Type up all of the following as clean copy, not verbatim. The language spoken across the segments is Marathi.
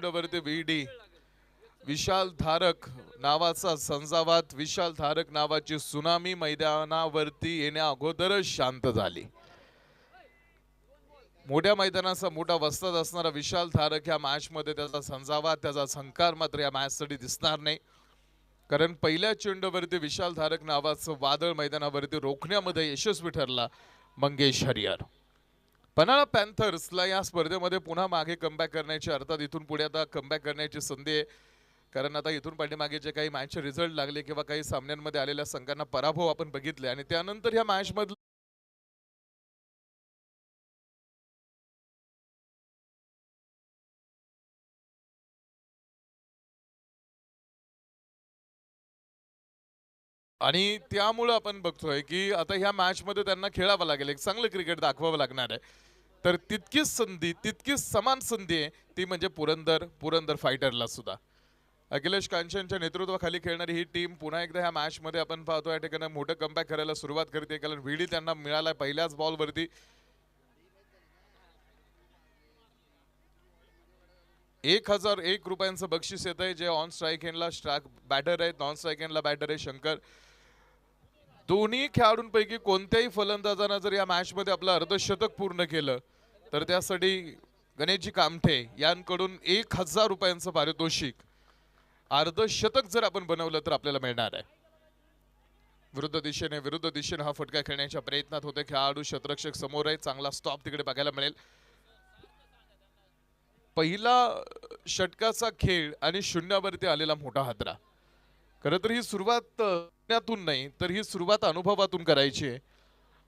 चेंडूवरती VD विशाल धारक नावाचा संजावात विशाल धारक नावाची सुनामी मैदानावरती येण्या अगोदरच शांत झाली। मोठ्या मैदानाचा मोठा वस्ताद असणारा विशाल धारक या मॅच मध्ये त्याचा संजावात त्याचा संकार मात्र या मॅच साठी दिसणार नाही, कारण पहिल्या चेंडूवरती विशाल धारक नावाचं वादळ मैदानावरती रोखण्यामध्ये यशस्वी ठरला मंगेश हरिहर। पन्हाळा पॅन्थर्सला या स्पर्धेमध्ये पुन्हा मागे कमबॅक करण्याची, अर्थात इथून पुढे आता कमबॅक करण्याची संधी आहे, कारण आता इथून पाठीमागे जे काही मॅचचे रिझल्ट लागले किंवा काही सामन्यांमध्ये आलेल्या संघांना पराभव आपण बघितले आणि त्यानंतर या मॅच मध्ये आणि त्यामुळे आपण बघतोय की आता ह्या मॅच मध्ये त्यांना खेळावं लागेल, एक चांगलं क्रिकेट दाखवावं लागणार आहे। तर तितकीच संधी, तितकीच समान संधी आहे ती म्हणजे पुरंदर फायटरला सुद्धा। अखिलेश कांचनच्या नेतृत्वाखाली खेळणारी ही टीम पुन्हा एकदा ह्या मॅच मध्ये आपण पाहतो या ठिकाणी मोठं कमबॅक करायला सुरुवात करते, कारण VD त्यांना मिळाला पहिल्याच बॉलवरती। 1001 रुपयांचं बक्षीस येत आहे, जे ऑन स्ट्राइक एंडला बॅटर आहेत, नॉन स्ट्राइक एंडला बॅटर आहे शंकर। दोन्ही खेळाडूंपैकी कोणत्याही फलंदाजानं जर या मॅच मध्ये आपलं अर्धशतक पूर्ण केलं तर त्यासाठी गणेशजी कामठे यांकडून 1000 रुपयांचं पारितोषिक, अर्धशतक जर आपण बनवलं तर आपल्याला मिळणार आहे। विरुद्ध दिशेने हा फटका खेळण्याच्या प्रयत्नात होते खेळाडू, क्षेत्ररक्षक समोर आहे, चांगला स्टॉप तिकडे बघायला मिळेल। पहिला षटकाचा खेळ आणि शून्यावरती आलेला मोठा हादरा। खरं तर ही सुरुवात त्यातून नाही तर ही सुरुवात अनुभवातून करायची आहे,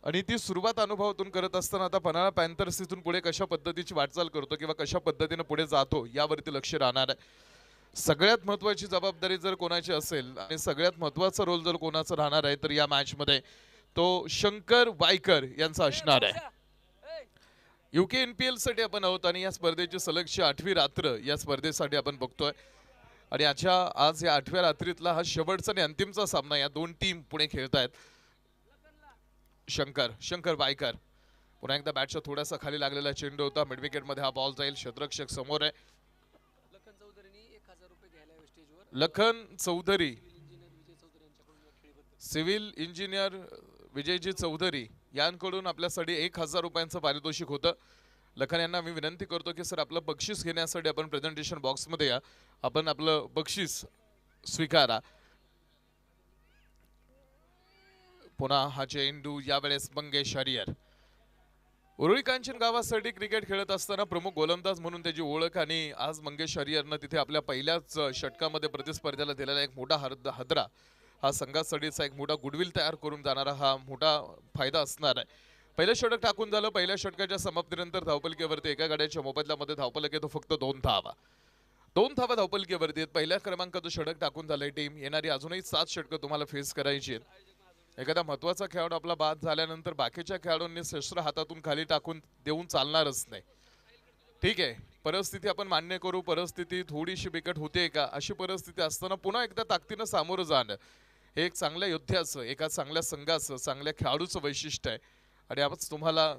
आणि ती सुरुवात अनुभवातून करत असताना आता पन्हाळा पॅन्थर्स इथून पुढे कशा पद्धतीची वाटचाल करतो किंवा कशा पद्धतीने पुढे जातो यावरती लक्ष राहणार आहे। सगळ्यात महत्त्वाची जबाबदारी जर कोणाची असेल आणि सगळ्यात महत्त्वाचा रोल जर कोणाचा राहणार आहे तर या मॅच मध्ये तो शंकर वायकर यांचा असणार आहे। UK NPL साठी आपण आहोत आणि या स्पर्धेची सलगची 8वी रात्र या स्पर्धेसाठी आपण बघतोय, आणि आज या 8व्या रात्रीतला हा शेवटचा आणि अंतिमचा सामना या दोन टीम पुणे खेळतायत। शंकर वायकर पुन्हा एकदा बॅटच्या थोडासा खाली लागलेला चेंडू होता, मिड विकेट मध्ये हा बॉल जाईल, क्षेत्ररक्षक समोर आहे। लखन चौधरी सिव्हिल इंजिनियर विजयजी चौधरी यांकडून आपल्यासाठी 1000 रुपयांचं पारितोषिक होतं। लखन यांना मी विनंती करतो की सर आपलं बक्षीस घेण्यासाठी आपण प्रेझेंटेशन बॉक्स मध्ये या, आपण आपलं बक्षीस स्वीकारा। पुन्हा हा चेंडू यावेळेस मंगेश हरिहर। उरुळी कांचन गावासाठी क्रिकेट खेळत असताना प्रमुख गोलंदाज म्हणून त्याची ओळख, आणि आज मंगेश हरिहरनं तिथे आपल्या पहिल्याच षटकामध्ये प्रतिस्पर्ध्याला दिलेला एक मोठा हादरा हा संघासाठीचा एक मोठा गुडविल तयार करून जाणारा हा मोठा फायदा असणार आहे। पहिलं षटक टाकून झालं, पहिल्या षटकाच्या समाप्तीनंतर धावपलकीवरती एका गाड्याच्या मोबदल्यामध्ये धावपलक येतो फक्त 2 धावा। 2 धावा धावपलकीवरती आहेत। पहिल्या क्रमांकाचं षटक टाकून झालंय टीम, येणारी अजूनही 7 षटकं तुम्हाला फेस करायची आहेत। एखादा महत्त्वाचा खेळाडू आपला बाद झाल्यानंतर बाकीच्या खेळाडूंनी शस्त्र हातातून खाली टाकून देऊन चालणारच नाही। ठीक आहे, परिस्थिती आपण मान्य करू, परिस्थिती थोडीशी बिकट होते का, अशी परिस्थिती असताना पुन्हा एकदा ताकदीनं सामोरं जाणं हे एक चांगल्या योद्ध्याचं, एका चांगल्या संघाचं, चांगल्या खेळाडूचं वैशिष्ट्य आहे, आणि आज तुम्हाला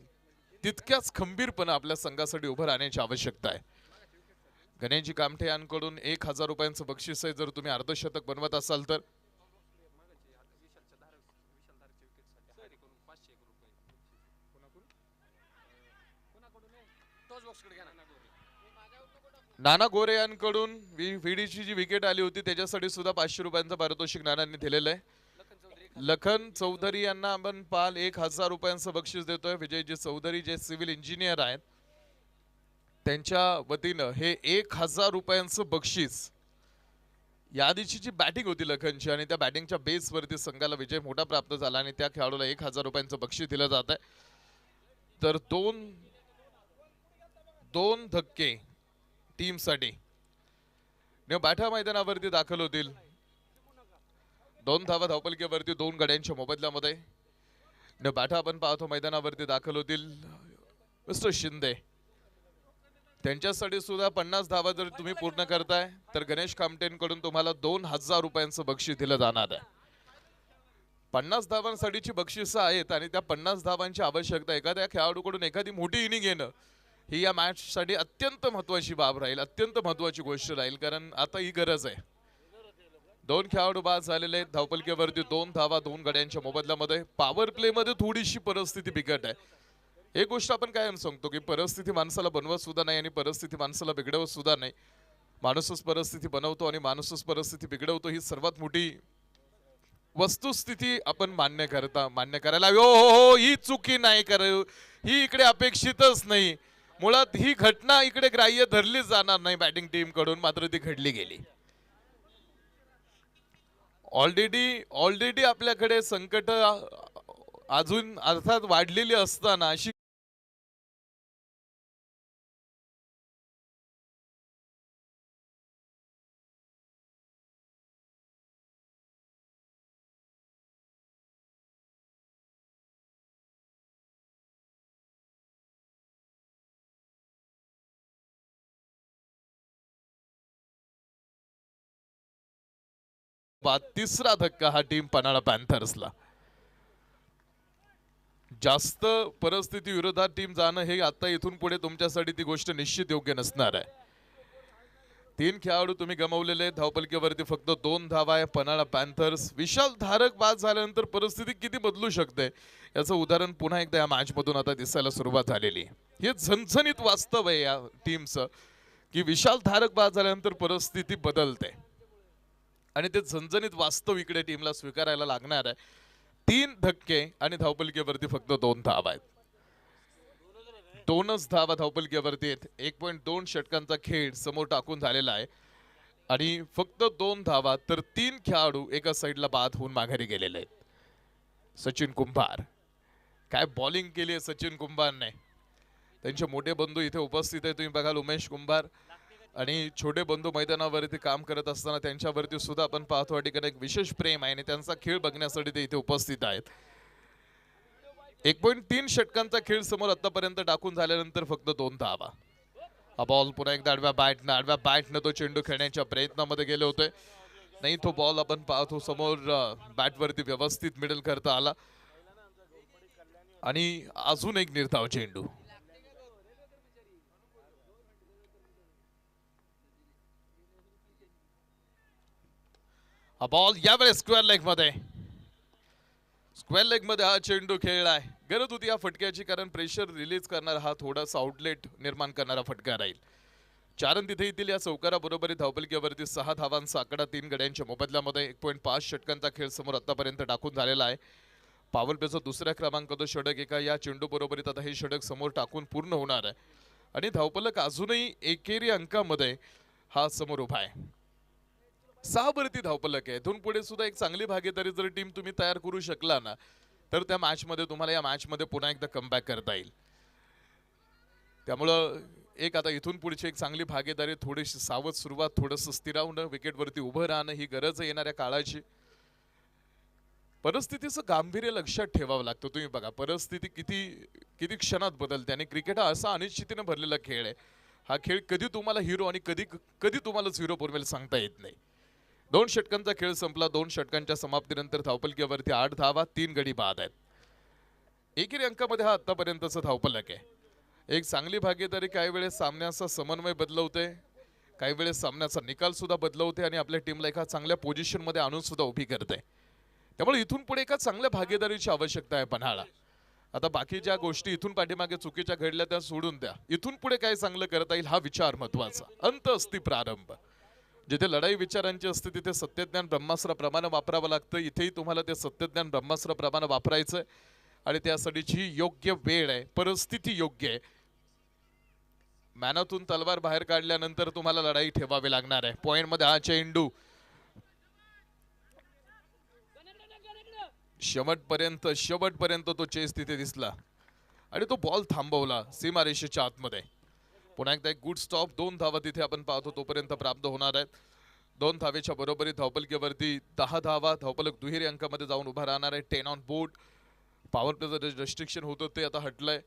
तितक्याच खंबीरपणे आपल्या संघासाठी उभं राहण्याची आवश्यकता आहे। गणेशजी कामठे यांकडून 1000 रुपयांचं बक्षीस आहे जर तुम्ही अर्धशतक बनवत असाल तर। नाना गोरे यांकडून VDची जी विकेट आली होती त्याच्यासाठी सुद्धा 500 रुपयांचं पारितोषिक नानांनी दिलेलं आहे। लखन चौधरी यांना आपण पाल 1000 रुपयांचं बक्षीस देतोय। विजयजी चौधरी जे सिव्हिल इंजिनियर आहेत त्यांच्या वतीनं हे 1000 रुपयांचं बक्षीस, यादीची जी बॅटिंग होती लखनची आणि त्या बॅटिंगच्या बेसवरती संघाला विजय मोठा प्राप्त झाला आणि त्या खेळाडूला 1000 रुपयांचं बक्षीस दिलं जात आहे। तर दोन धक्के टीमसाठी बाठा मैदानावरती दाखल होतील। 2 धावा धावपलकीवरती 2 गड्यांच्या मोबदल्यामध्ये बाठा आपण पाहतो मैदानावरती दाखल होतील मिस्टर शिंदे, त्यांच्यासाठी सुद्धा 50 धावा जर तुम्ही पूर्ण करताय तर गणेश कामटेंकडून तुम्हाला 2000 रुपयांचं बक्षीस दिलं जाणार आहे। 50 धावांसाठीची बक्षिसं आहेत आणि त्या 50 धावांची आवश्यकता, एखाद्या खेळाडूकडून एखादी मोठी इनिंग येणं ही या मॅच साठी अत्यंत महत्वाची बाब राहील, अत्यंत महत्वाची गोष्ट राहील, कारण आता ही गरज आहे. दोन खेळाडू बाद झालेले आहेत धावपलकेवरती, 2 धावा 2 गड्यांच्या मोबदल्यामध्ये. पॉवर प्ले मध्ये थोडीशी परिस्थिती बिकट आहे. एक गोष्ट आपण कायम सांगतो की परिस्थिती माणसाला बनवत सुद्धा नाही आणि परिस्थिती माणसाला बिघडवत सुद्धा नाही. माणूसच परिस्थिती बनवतो आणि माणूसच परिस्थिती बिघडवतो, ही सर्वात मोठी वस्तुस्थिती आपण मान्य करायला हवी. हो, ही चुकी नाही करू, ही इकडे अपेक्षितच नाही. मुळात ही घटना इकडे ग्राह्य धरली जाणार नाही बॅटिंग टीम कडून, मात्र ती घडली गेली. ऑलरेडी आपल्याकडे संकट अजून अर्थात वाढलेली असताना अशी तिसरा धक्का हा टीम पन्हाळा पॅन्थर्सला. जास्त परिस्थिती विरोधात टीम जाणं हे आता इथून पुढे तुमच्यासाठी ती गोष्ट निश्चित योग्य नसणार आहे. 3 खेळाडू तुम्ही गमावलेले, धावपलकेवरती फक्त 2 धावा आहे पन्हाळा पॅन्थर्स. विशाल धारक बाद झाल्यानंतर परिस्थिती किती बदलू शकते याचं उदाहरण पुन्हा एकदा या मॅच मधून आता दिसायला सुरुवात झालेली. हे झणझणीत वास्तव आहे या टीमचं की विशाल धारक बाद झाल्यानंतर परिस्थिती बदलते आणि ते झणझणीत वास्तव इकडे टीमला स्वीकारायला लागणार आहे. 3 धक्के आणि धावपलकेवरती फक्त 2 धावा आहेत. 2च धावा धावपलकेवरती आहेत. 1.2 षटकांचा खेळ समोर टाकून झालेला आहे आणि फक्त 2 धावा, तर 3 खेळाडू एका साईडला बाद होऊन माघारी गेलेले आहेत. सचिन कुंभार, काय बॉलिंग केली आहे सचिन कुंभारने. त्यांचे मोठे बंधू इथे उपस्थित आहे, तुम्ही बघाल उमेश कुंभार आणि छोटे बंधू मैदानावरती काम करत असताना त्यांच्यावरती सुद्धा आपण पाहतो या ठिकाणी एक विशेष प्रेम आहे आणि त्यांचा खेळ बघण्यासाठी ते इथे उपस्थित आहेत. 1.3 षटकांचा खेळ समोर आतापर्यंत टाकून झाल्यानंतर फक्त 2 धावा. हा बॉल पुन्हा एकदा आडव्या बॅटनं तो चेंडू खेळण्याच्या प्रयत्नामध्ये गेले होते. नाही, तो बॉल आपण पाहतो समोर बॅटवरती व्यवस्थित मिडल करता आला आणि अजून एक निर्धाव चेंडू. हा बॉल यावेळेस स्क्वेअर लेग मध्ये हा चेंडू खेळलाय. गरज होती या फटक्याची, कारण प्रेशर रिलीज करणारा हा थोडासा आउटलेट निर्माण करणारा फटका राहील. 4 रन तिथे येतील या चौकारा बरोबरी. धावपलकेवरती 6 धावांचा आकडा 3 गड्यांच्या मोबदल्यामध्ये. 1.5 षटकांचा खेळ समोर आतापर्यंत टाकून झालेला आहे. पॉवर प्लेचा दुसऱ्या क्रमांकाचा षटक एका या चेंडू बरोबरीत आता हे षटक समोर टाकून पूर्ण होणार आहे आणि धावपलक अजूनही एकेरी अंकामध्ये हा समोर उभा आहे. 6 वरती धावपलक आहे. इथून पुढे सुद्धा एक चांगली भागीदारी जर टीम तुम्ही तयार करू शकला ना, तर त्या मॅच मध्ये तुम्हाला या मॅच मध्ये पुन्हा एकदा कमबॅक करता येईल. त्यामुळं एक आता इथून पुढची एक चांगली भागीदारी, थोडीशी सावध सुरुवात, थोडंसं स्थिरावणं, विकेटवरती उभं राहणं ही गरज आहे येणाऱ्या काळाची. परिस्थितीचं गांभीर्य लक्षात ठेवावं लागतं. तुम्ही बघा परिस्थिती किती क्षणात बदलते आणि क्रिकेट हा असा अनिश्चितीने भरलेला खेळ आहे. हा खेळ कधी तुम्हाला हिरो आणि कधी तुम्हाला झिरो बनवेल सांगता येत नाही. 2 षटकांचा खेळ संपला. 2 षटकांच्या समाप्तीनंतर धावपलकेवरती 8 धावा, 3 गडी बाद आहेत. एकेरी अंकामध्ये हा आतापर्यंतचा धावपलक आहे. एक चांगली भागीदारी काही वेळेस सामन्याचा समन्वय बदलवते, काही वेळेस सामन्याचा निकाल सुद्धा बदलवते आणि आपल्या टीमला एका चांगल्या पोझिशन मध्ये आणून सुद्धा उभी करते. त्यामुळे इथून पुढे एका चांगल्या भागीदारीची आवश्यकता आहे पन्हाळा. आता बाकी ज्या गोष्टी इथून पाठीमागे चुकीच्या घडल्या त्या सोडून द्या. इथून पुढे काय चांगलं करता येईल हा विचार महत्वाचा. अंत असती प्रारंभ. जिथे लढाई विचारांची असते तिथे सत्यज्ञान ब्रह्मास्त्राप्रमाणे वापरावं लागतं. इथेही तुम्हाला ते सत्यज्ञान ब्रह्मास्त्राप्रमाणे वापरायचं आणि त्यासाठीची योग्य वेळ आहे, परिस्थिती योग्य आहे. मॅनातून तलवार बाहेर काढल्यानंतर तुम्हाला लढाई ठेवावी लागणार आहे. पॉइंट मध्ये हा चेंडू शेवटपर्यंत तो चेस तिथे दिसला आणि तो बॉल थांबवला सीमारेषेच्या आतमध्ये. पुन्हा एकदा एक गुड स्टॉप. 2 धावा तिथे आपण पाहतो तोपर्यंत प्राप्त होणार आहेत. 2 धावेच्या बरोबरीत धावपलकेवरती 10 धावा. धावपलक दुहेरी अंकामध्ये जाऊन उभा राहणार आहे. 10 ऑन बोर्ड. पॉवर प्लेचं रेस्ट्रिक्शन होतं ते आता हटलंय,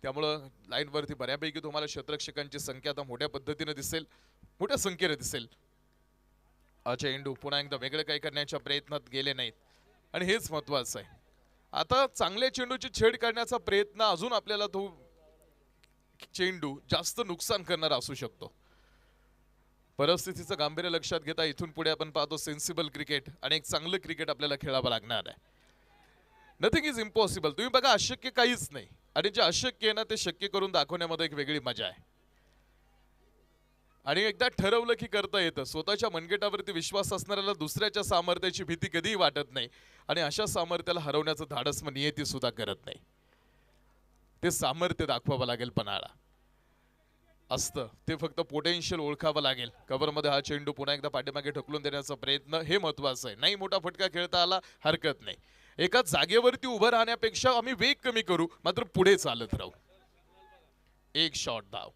त्यामुळं लाईनवरती बऱ्यापैकी तुम्हाला क्षेत्ररक्षकांची संख्या आता मोठ्या पद्धतीने दिसेल, मोठ्या संख्येने दिसेल. चेंडू पुन्हा एकदा वेगळं काही करण्याच्या प्रयत्नात गेले नाहीत आणि हेच महत्वाचं आहे. आता चांगल्या चेंडूची छेड काढण्याचा प्रयत्न अजून आपल्याला तो चेंडू जास्त नुकसान करणारा असू शकतो. परिस्थितीचं गांभीर्य लक्षात घेता इथून पुढे आपण पाहतो सेन्सिबल क्रिकेट आणि एक चांगलं क्रिकेट आपल्याला खेळावं लागणार आहे. Nothing is impossible. तुम्ही बघा अशक्य काहीच नाही आणि जे अशक्य आहे ना ते शक्य करून दाखवण्यामध्ये एक वेगळी मजा आहे. आणि एकदा ठरवलं की करता येतं. स्वतःच्या मनगटावरती विश्वास असणाऱ्याला दुसऱ्याच्या सामर्थ्याची भीती कधीही वाटत नाही आणि अशा सामर्थ्याला हरवण्याचं धाडस मग नियती सुद्धा करत नाही. ते सामर्थ्य दाखवावं लागेल पणाला असतं. ते फक्त पोटेन्शियल ओळखावं लागेल. कव्हरमध्ये हा चेंडू पुन्हा एकदा पाठीमागे ढकलून देण्याचा प्रयत्न हे महत्वाचं आहे. नाही मोठा फटका खेळता आला हरकत नाही. एका जागेवरती उभं राहण्यापेक्षा आम्ही वेग कमी करू मात्र पुढे चालत राहू. एक शॉट धाव.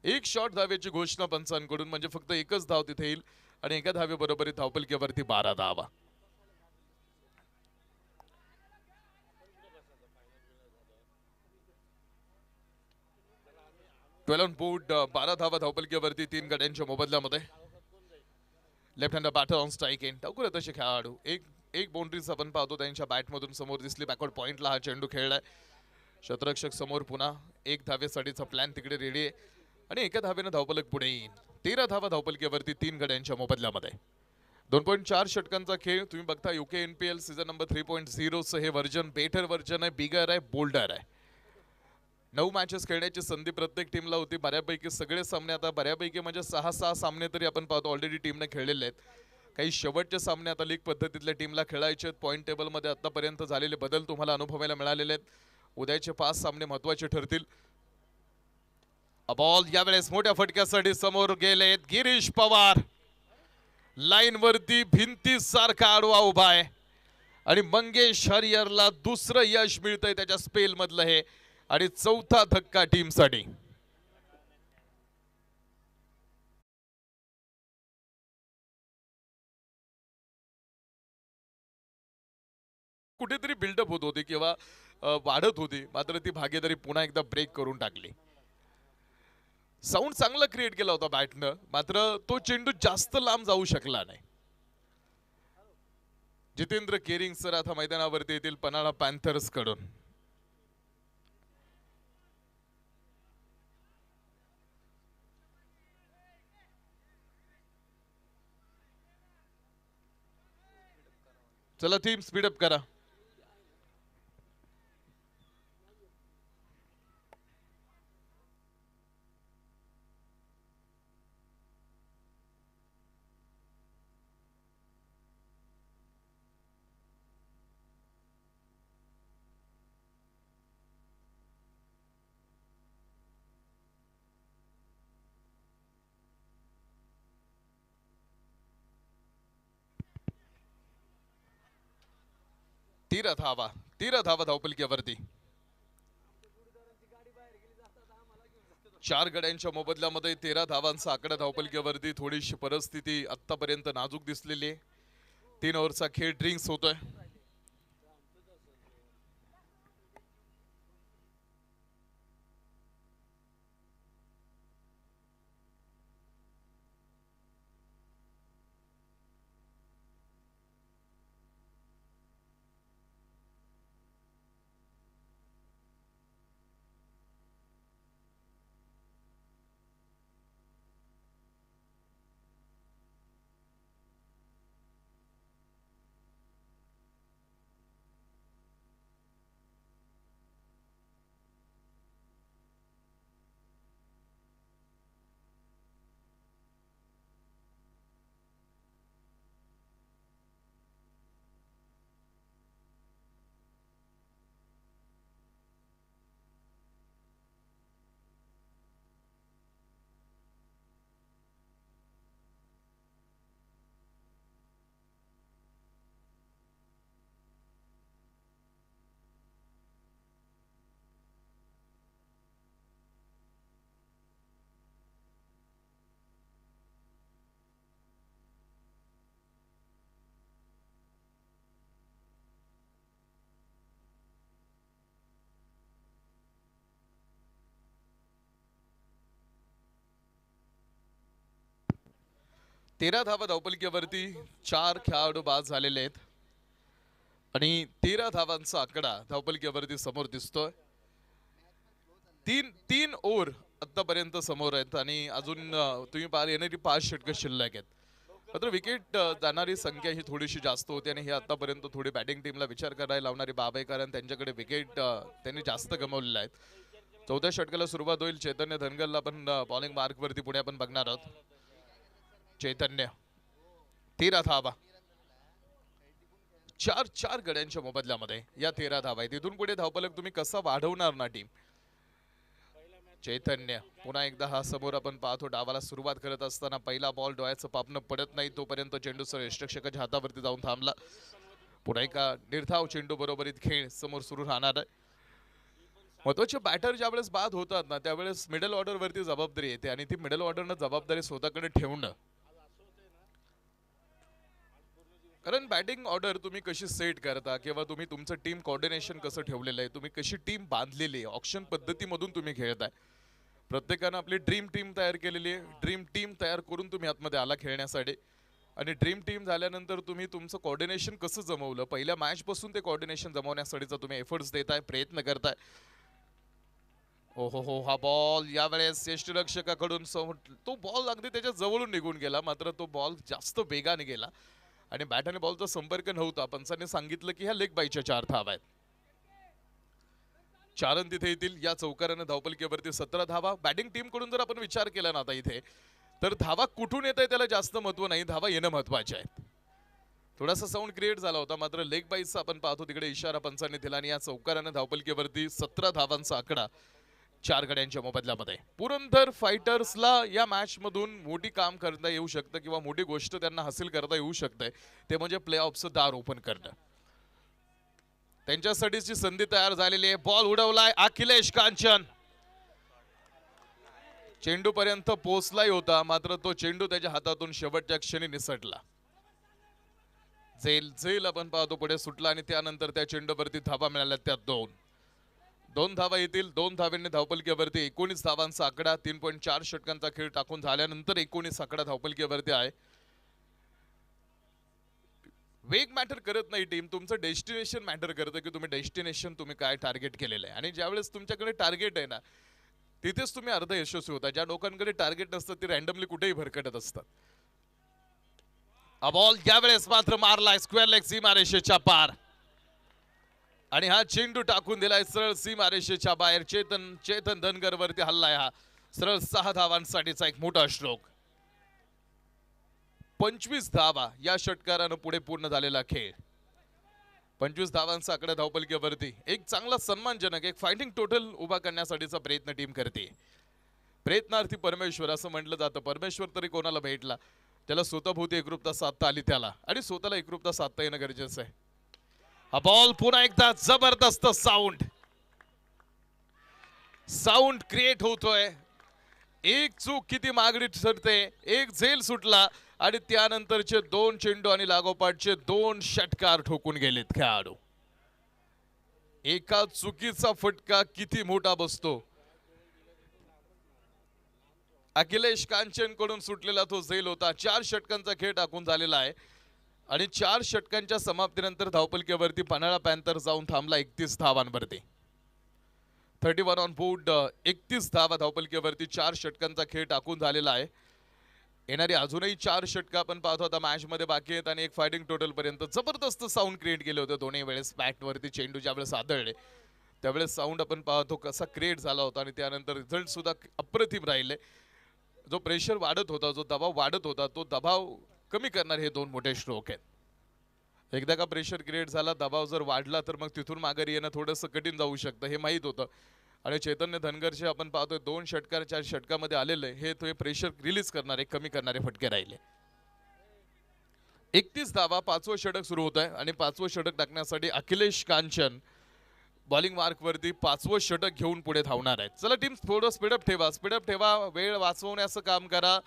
एक शॉट धावेची घोषणा पंचांकडून म्हणजे फक्त एकच धाव तिथे येईल आणि एका धावेबरोबर धावपलकीवरती 12 धावा. Twelve on board. 12 धावा धावपलकीवरती 3 गड्यांच्या मोबदल्यामध्ये. Left hand batter on strike end. Thakur तसे खेळाडू एक बाउंड्रीज आपण पाहतो त्यांच्या बॅटमधून समोर दिसली. बॅकवर्ड पॉइंटला हा चेंडू खेळलाय. शतरक्षक समोर पुन्हा एक धावेसाठीचा प्लॅन तिकडे रेडी आहे आणि एका धावेनं धावपलक पुढे येईल. 13 धावा धावपलकीवरती 3 गड्यांच्या मोबदल्यामध्ये. 2.4 षटकांचा खेळ तुम्ही बघता. युके NPL सीझन नंबर 3.0 हे व्हर्जन बेटर व्हर्जन आहे, बिगर आहे, बोल्डर आहे. 9 मॅचेस खेळण्याची संधी प्रत्येक टीमला होती. बऱ्यापैकी सगळे सामने आता बऱ्यापैकी म्हणजे 6 सामने तरी आपण पाहतो ऑलरेडी टीमने खेळलेले आहेत. काही शेवटचे सामने आता लीग पद्धतीतल्या टीमला खेळायचे आहेत. पॉईंट टेबलमध्ये आतापर्यंत झालेले बदल तुम्हाला अनुभवायला मिळालेले आहेत. उद्याचे 5 सामने महत्वाचे ठरतील. बॉल यावेळेस मोठ्या फटक्यासाठी समोर गेलेत गिरीश पवार. लाईन वरती भिंती सारखा आडवा उभा आहे आणि मंगेश हरिहरला दुसरं यश मिळतंय त्याच्या स्पेल मधलं हे आणि चौथा धक्का टीमसाठी. कुठेतरी बिल्डअप होत होती किंवा वाढत होती मात्र ती भागीदारी पुन्हा एकदा ब्रेक करून टाकली. साऊंड चांगला क्रिएट केला होता बॅटनं मात्र तो चेंडू जास्त लांब जाऊ शकला नाही. जितेंद्र केरिंग सर आता मैदानावरती येतील पन्हाळा पॅन्थर्स कडून. चला टीम स्पीडअप करा. तेरा धावा धावपलकीवरती. 4 गड्यांच्या मोबदल्यामध्ये 13 धावांचा आकडा धावपलकीवरती. थोडीशी परिस्थिती आतापर्यंत नाजूक दिसलेली आहे. 3 ओव्हरचा खेळ ड्रिंक्स होतोय. तेरा धावा धावपलकीवरती 4 खेळाडू बाद झालेले आहेत आणि 13 धावांचा आकडा धावपलकीवरती समोर दिसतोय. तीन तीन ओव्हर आतापर्यंत समोर आहेत आणि अजून तुम्ही पाहाल येणारी 5 षटकं शिल्लक आहेत. मात्र विकेट जाणारी संख्या ही थोडीशी जास्त होती आणि हे आतापर्यंत थोडी बॅटिंग टीमला विचार करायला लावणारी बाब आहे, कारण त्यांच्याकडे विकेट त्यांनी जास्त गमावलेल्या आहेत. 14 षटकाला सुरुवात होईल. चैतन्य धनगरला पण बॉलिंग मार्क वरती पुढे आपण बघणार आहोत. चैतन्य 13 धावा, 4 गड्यांच्या मोबदल्यामध्ये या 13 धावा आहेत. इथून पुढे धावफलक तुम्ही कसा वाढवणार ना टीम. चैतन्य पुन्हा एकदा हा समोर आपण पाहतो. डावाला सुरुवात करत असताना पहिला बॉल डोळ्याचं पापणं पडत नाही तोपर्यंत चेंडू यष्टिरक्षकाच्या हातावरती जाऊन थांबला. पुन्हा एका निर्धाव चेंडू बरोबरीत खेळ समोर सुरू राहणार आहे. महत्वाचे बॅटर ज्यावेळेस बाद होतात ना त्यावेळेस मिडल ऑर्डर वरती जबाबदारी येते आणि ती मिडल ऑर्डरनं जबाबदारी स्वतःकडे ठेवणं, कारण बॅटिंग ऑर्डर तुम्ही कशी सेट करता किंवा तुम्ही तुमचं टीम कोऑर्डिनेशन कसं ठेवलेलं आहे, तुम्ही कशी टीम बांधलेली आहे, ऑप्शन पद्धतीमधून तुम्ही खेळताय. प्रत्येकानं आपली ड्रीम टीम तयार केलेली आहे. ड्रीम टीम तयार करून तुम्ही आतमध्ये आला खेळण्यासाठी आणि ड्रीम टीम झाल्यानंतर तुम्ही तुमचं कोऑर्डिनेशन कसं जमवलं, पहिल्या मॅच पासून ते कोऑर्डिनेशन जमवण्यासाठीचा तुम्ही एफर्ट्स देताय, प्रयत्न करताय. हो, हा बॉल यावेळेस यष्टिरक्षकाकडून तो बॉल अगदी त्याच्या जवळून निघून गेला. मात्र तो बॉल जास्त वेगाने गेला आणि बॅट आणि बॉलचा संपर्क नव्हता. पंचांनी सांगितलं की ह्या लेग बायच्या 4 धावा आहेत. 4 रन तिथे येतील. या चौकारानं धावपलकीवरती 17 धावा. बॅटिंग टीम कडून जर आपण विचार केला ना आता इथे, तर धावा कुठून येत आहे त्याला जास्त महत्व नाही, धावा येणं महत्वाचे आहे. थोडासा साऊंड क्रिएट झाला होता, मात्र लेग बाईचा आपण पाहतो तिकडे इशारा पंचांनी दिला आणि या चौकारानं धावपलकीवरती 17 धावांचा आकडा 4 गड्यांच्या मोबदल्यामध्ये. पुरंदर फायटर्सला या मॅच मधून मोठी काम करता येऊ शकतं किंवा मोठी गोष्ट त्यांना हासिल करता येऊ शकते, ते म्हणजे प्ले ऑफचं दार ओपन करणं. त्यांच्यासाठीची संधी तयार झालेली आहे. बॉल उडवलाय अखिलेश कांचन, चेंडू पर्यंत पोहोचलाही होता, मात्र तो चेंडू त्याच्या हातातून शेवटच्या क्षणी निसटला. झेल आपण पाहतो पुढे सुटला आणि त्यानंतर त्या चेंडूवरती धावा मिळाल्या, त्यात 2 धावा येतील. 2 धावांनी धावपलकीवरती 19 धावांचा आकडा. 3.4 षटकांचा खेळ टाकून झाल्यानंतर 19 आकडा धावपलकीवरती आहे. वेग मॅटर करत नाही टीम, तुमचं डेस्टिनेशन मॅटर करतं की तुम्ही डेस्टिनेशन तुम्ही काय टार्गेट केलेलं आहे. आणि ज्यावेळेस तुमच्याकडे टार्गेट आहे ना तिथेच तुम्ही अर्ध यशस्वी होता. ज्या लोकांकडे टार्गेट नसतं ते रॅन्डमली कुठेही भरकटत असतात. हा बॉल यावेळेस मात्र मारलाय स्क्वेअर लेग सीमारेषेच्या पार आणि हा चेंडू टाकून दिलाय सरळ सीमारेषेच्या बाहेर. चेतन धनगर वरती हल्लाय हा सरळ 6 धावांसाठीचा एक मोठा स्ट्रोक. 25 धावा या षटकारानं पुढे पूर्ण झालेला खेळ. 25 धावांचा आकडा धावपलकीवरती एक चांगला सन्मानजनक एक फायटिंग टोटल उभा करण्यासाठीचा प्रयत्न टीम करते. प्रयत्नार्थी परमेश्वर असं म्हटलं जातं. परमेश्वर तरी कोणाला भेटला, त्याला स्वतःभोवती एकरूपता साधता आली त्याला, आणि स्वतःला एकरूपता साधता येणं गरजेचं आहे. हा बॉल पुन्हा एकदा जबरदस्त साऊंड क्रिएट होतोय. एक चूक किती मागणी ठरते. एक झेल सुटला आणि त्यानंतरचे 2 चेंडू आणि लागोपाठचे 2 षटकार ठोकून गेलेत खेळाडू. एका चुकीचा फटका किती मोठा बसतो. अखिलेश कांचन कडून सुटलेला तो झेल होता. 4 षटकांचा खेळ टाकून झालेला आहे आणि 4 षटकांच्या समाप्तीनंतर धावपलकीवरती पन्हाळा पॅन्थर जाऊन थांबला 31 धावांवरती. 31 ऑन बोर्ड. 31 धावा धावपलकीवरती 4 षटकांचा खेळ टाकून झालेला आहे. येणारी अजूनही 4 षटक आपण पाहतो आता मॅच मध्ये बाकी आहेत आणि एक फायटिंग टोटल पर्यंत जबरदस्त साऊंड क्रिएट केले होते दोन्ही वेळेस. बॅट वरती चेंडू ज्यावेळेस आदळले त्यावेळेस साऊंड आपण पाहतो कसा क्रिएट झाला होता आणि त्यानंतर रिझल्ट सुद्धा अप्रतिम राहिले. जो प्रेशर वाढत होता, जो दबाव वाढत होता, तो दबाव कमी करणारे हे 2 मोठे स्ट्रोक आहेत. एकदा का प्रेशर क्रिएट झाला, दबाव जर वाढला तर मग तिथून माघारी येणं थोडंसं कठीण जाऊ शकतं, हे माहीत होतं. आणि चैतन्य धनगरचे आपण पाहतोय 2 षटकार 4 षटकामध्ये आलेले हे तो प्रेशर रिलीज करणारे कमी करणारे फटके राहिले. 31 धावा 5वं षटक सुरू होत आहे आणि 5वं षटक टाकण्यासाठी अखिलेश कांचन बॉलिंग मार्क वरती 5वं षटक घेऊन पुढे धावणार आहेत. चला टीम थोडं स्पीडअप ठेवा, वेळ वाचवण्याचं काम करा.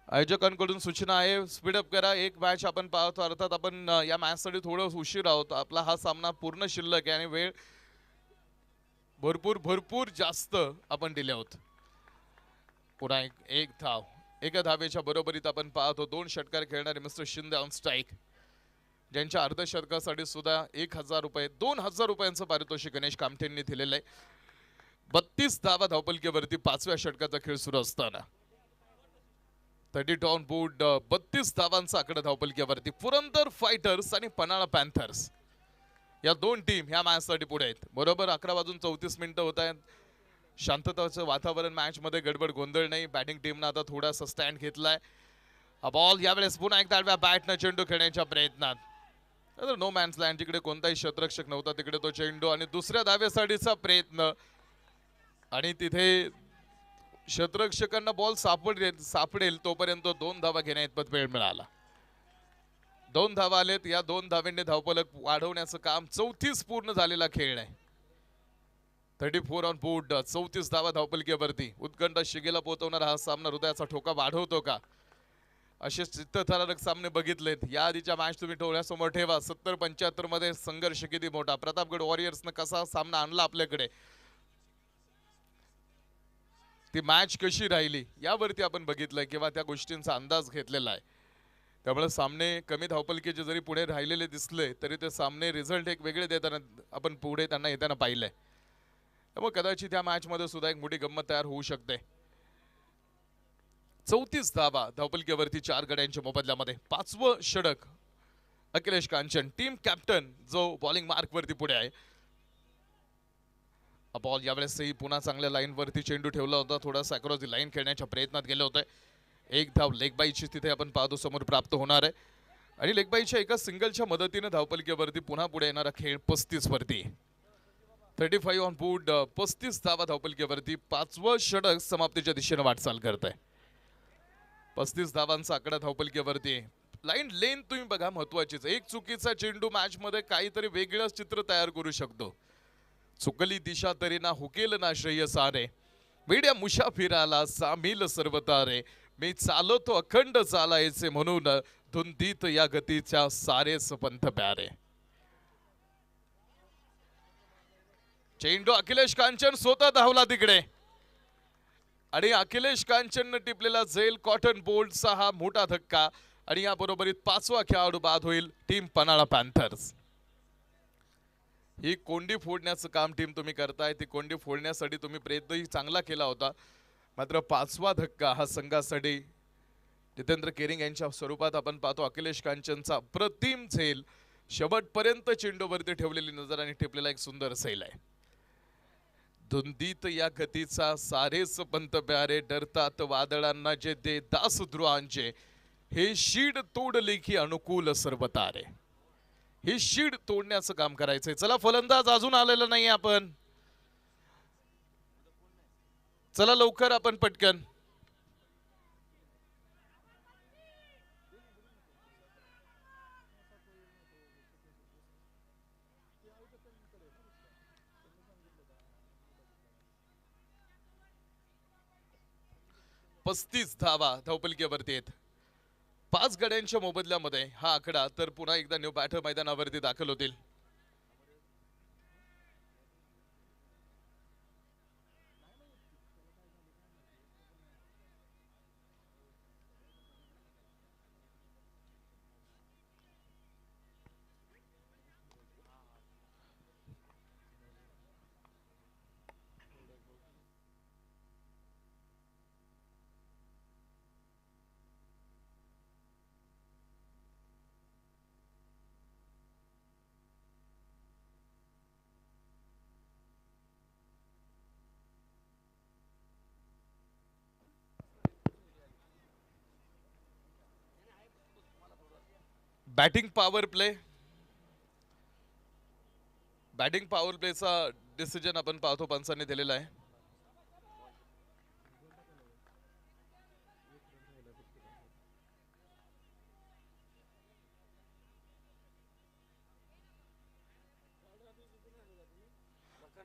आयोजकांकडून सूचना आहे, स्पीडअप करा. एक मॅच आपण पाहतो, अर्थात आपण या मॅच साठी थोडं उशीर आहोत. आपला हा सामना पूर्ण शिल्लक आहे आणि वेळ भरपूर जास्त आपण दिले आहोत. पुन्हा एक धाव, एका धावेच्या बरोबरीत आपण पाहतो 2 षटकार खेळणारे मिस्टर शिंदे ऑन स्ट्राईक, ज्यांच्या अर्धशतकासाठी सुद्धा 1000 रुपये 2000 रुपयांचं पारितोषिक गणेश कामठेंनी दिलेलं आहे. 32 धावा धावपलकीवरती 5व्या षटकाचा खेळ सुरू असताना 32 ऑन बोर्ड 32 धावांचा आकडा धावपलकीवरती. पुरंदर फायटर्स आणि पन्हाळा पॅन्थर्स या दोन टीम ह्या मॅच साठी पुढे आहेत. बरोबर 11:34 होत आहेत. शांतताचं वातावरण मॅच मध्ये, गडबड गोंधळ नाही. बॅटिंग टीमनं आता थोडासा स्टँड घेतलाय. बॉल यावेळेस पुन्हा एकदा आडव्या बॅटनं चेंडू खेळण्याच्या प्रयत्नात. नो मॅन्स लँड, जिकडे कोणताही क्षेत्ररक्षक नव्हता तिकडे तो चेंडू आणि दुसऱ्या धावेसाठीचा प्रयत्न आणि तिथे क्षेत्ररक्षकांना बॉल सापडेल तोपर्यंत 2 धावा घेण्या इतपत वेळ मिळाला. 2 धावा आलेत. या 2 धावांनी धावफलक वाढवण्याचं काम. 34 पूर्ण झालेला खेळ आहे. 34 ऑन बोर्ड 34 धावा धावपलकीवरती. उत्कंठ शिगेला पोहोचवणारा हा सामना हृदयाचा ठोका वाढवतो का? असे चित्तथरारक सामने बघितलेत. या आधीच्या मॅच तुम्ही डोळ्यासमोर ठेवा. 70-75 मध्ये संघर्ष किती मोठा. प्रतापगड वॉरियर्सनं कसा सामना आणला आपल्याकडे, ती मॅच कशी राहिली यावरती आपण बघितलंय किंवा त्या गोष्टींचा अंदाज घेतलेला आहे. त्यामुळे सामने कमी धावपलकीचे जरी पुढे राहिलेले दिसले तरी ते सामने रिझल्ट एक वेगळे देताना आपण पुढे त्यांना येताना पाहिलंय. त्यामुळे कदाचित या मॅच मध्ये सुद्धा एक मोठी गंमत तयार होऊ शकते. 34 धावा धावपलकीवरती 4 गड्यांच्या मोबदल्यामध्ये. 5वं षटक. अखिलेश कांचन टीम कॅप्टन जो बॉलिंग मार्क वरती पुढे आहे. बॉल यावेळेसही पुन्हा चांगल्या लाईन वरती चेंडू ठेवला होता. थोडासा अक्रॉस दी लाईन खेळण्याच्या प्रयत्नात गेले होते. एक धाव लेगबाईची तिथे आपण पाहतो समोर प्राप्त होणार आहे आणि लेगबाईच्या एका सिंगलच्या मदतीने धावपलकीवरती पुन्हा पुढे येणारा खेळ 35 वरती. 35 ऑन बोर्ड 35 धावा धावपलकीवरती. 5वं षटक समाप्तीच्या दिशेने वाटचाल करत आहे. 35 धावांचा आकडा धावपलकीवरती. लाईन लेन तुम्ही बघा महत्वाचीच. एक चुकीचा चेंडू मॅच मध्ये काहीतरी वेगळंच चित्र तयार करू शकतो. चुकली दिशा तरी ना हुकेल ना श्रेय सारे. वेड्या मुसाफिराला सामील सर्व तारे. मी चालतो अखंड चालायचे म्हणून धुंदीत या गतीच्या सारेच पंथ प्यारे. चेंडू अखिलेश कांचन स्वतः धावला तिकडे आणि अखिलेश कांचन टिपलेला झेल कॉटन बोल्टचा हा मोठा धक्का आणि या बरोबरीत 5वा खेळाडू बाद होईल टीम पन्हाळा पॅन्थर्स. ही कोंडी फोडण्याचं काम टीम तुम्ही करताय. ती कोंडी फोडण्यासाठी तुम्ही प्रयत्नही चांगला केला होता. मात्र 5वा धक्का हा संघासाठी जितेंद्र केरिंग यांच्या स्वरूपात आपण पाहतो. अखिलेश कांचनचा प्रतिम झेल, शेवटपर्यंत चेंडूवरती ठेवलेली नजर आणि टिपलेला एक सुंदर झेल आहे. धुंदीत या गतीचा सारेच पंत प्यारे. डरतात वादळांना जे दे दास ध्रुवांचे. हे शीड तोडले की अनुकूल सर्व तारे. ही शीड तोडण्याचं काम करायचंय. चला फलंदाज अजून आलेला नाही आपण. चला लवकर आपण पटकन. पस्तीस धावा धावपलकीवरती आहेत. 5 गड्यांच्या मोबदल्यामध्ये हा आकडा तर पुन्हा एकदा न्यू बॅटर मैदानावरती दाखल होतील. Batting power play. Batting power प्लेचा डिसिजन आपण पाहतो पंचांनी दिलेला आहे.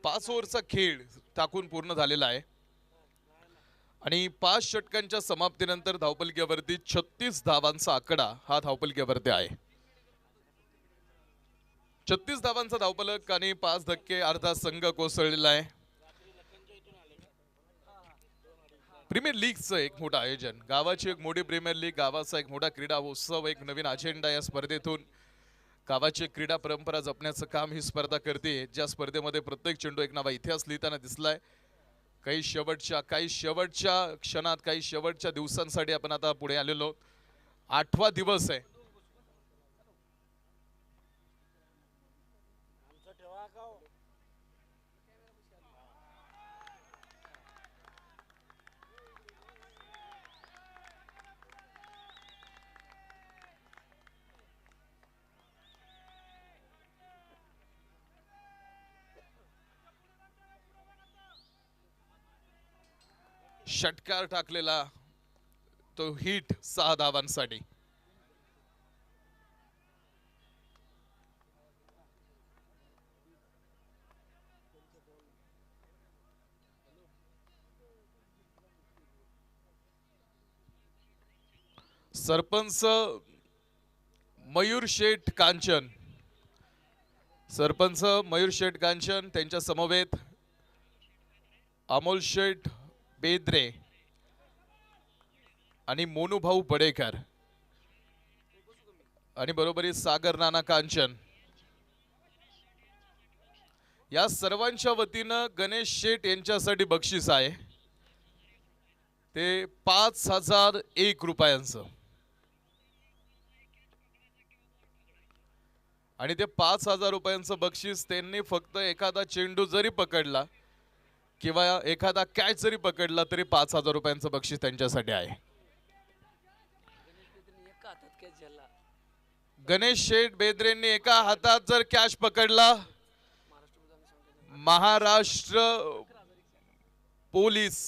पाच ओव्हरचा खेळ टाकून पूर्ण झालेला आहे आणि 5 षटकांच्या समाप्तीनंतर धावपलकीवरती 36 धावांचा आकडा हा धावपलकीवरती आहे. 36 धावांचा धावपलक आणि 5 धक्के अर्धा संघ कोसळलेला आहे. प्रीमियर लीगचं एक मोठं आयोजन, गावाची एक मोठी प्रीमियर लीग, गावाचा एक मोठा क्रीडा उत्सव, एक नवीन अजेंडा या स्पर्धेतून. गावाची क्रीडा परंपरा जपण्याचं काम ही स्पर्धा करते. ज्या स्पर्धेमध्ये प्रत्येक चेंडू एक नवा इतिहास लिहिताना दिसलाय. काही शेवटच्या क्षणात, काही शेवटच्या दिवसांसाठी आपण आता पुढे आलेलो. 8वा दिवस आहे. षटकार टाकलेला तो हिट 6 धावांसाठी. सरपंच मयूर शेठ कांचन, सरपंच मयूर शेठ कांचन, त्यांच्या समवेत अमोल शेठ बेद्रे आणि मोनूभाऊ बडेकर आणि बरोबरी सागर नाना कांचन, या सर्वांच्या वतीनं गणेश शेठ यांच्यासाठी बक्षीस आहे ते 5001 रुपयांचं. आणि ते 5000 रुपयांचं बक्षीस त्यांनी फक्त एखादा चेंडू जरी पकडला किंवा एखादा कॅच जरी पकडला तरी 5000 रुपयांचं बक्षीस त्यांच्यासाठी आहे. गणेश शेठ बेद्रेंनी एका हातात जर कॅच पकडला, महाराष्ट्र पोलीस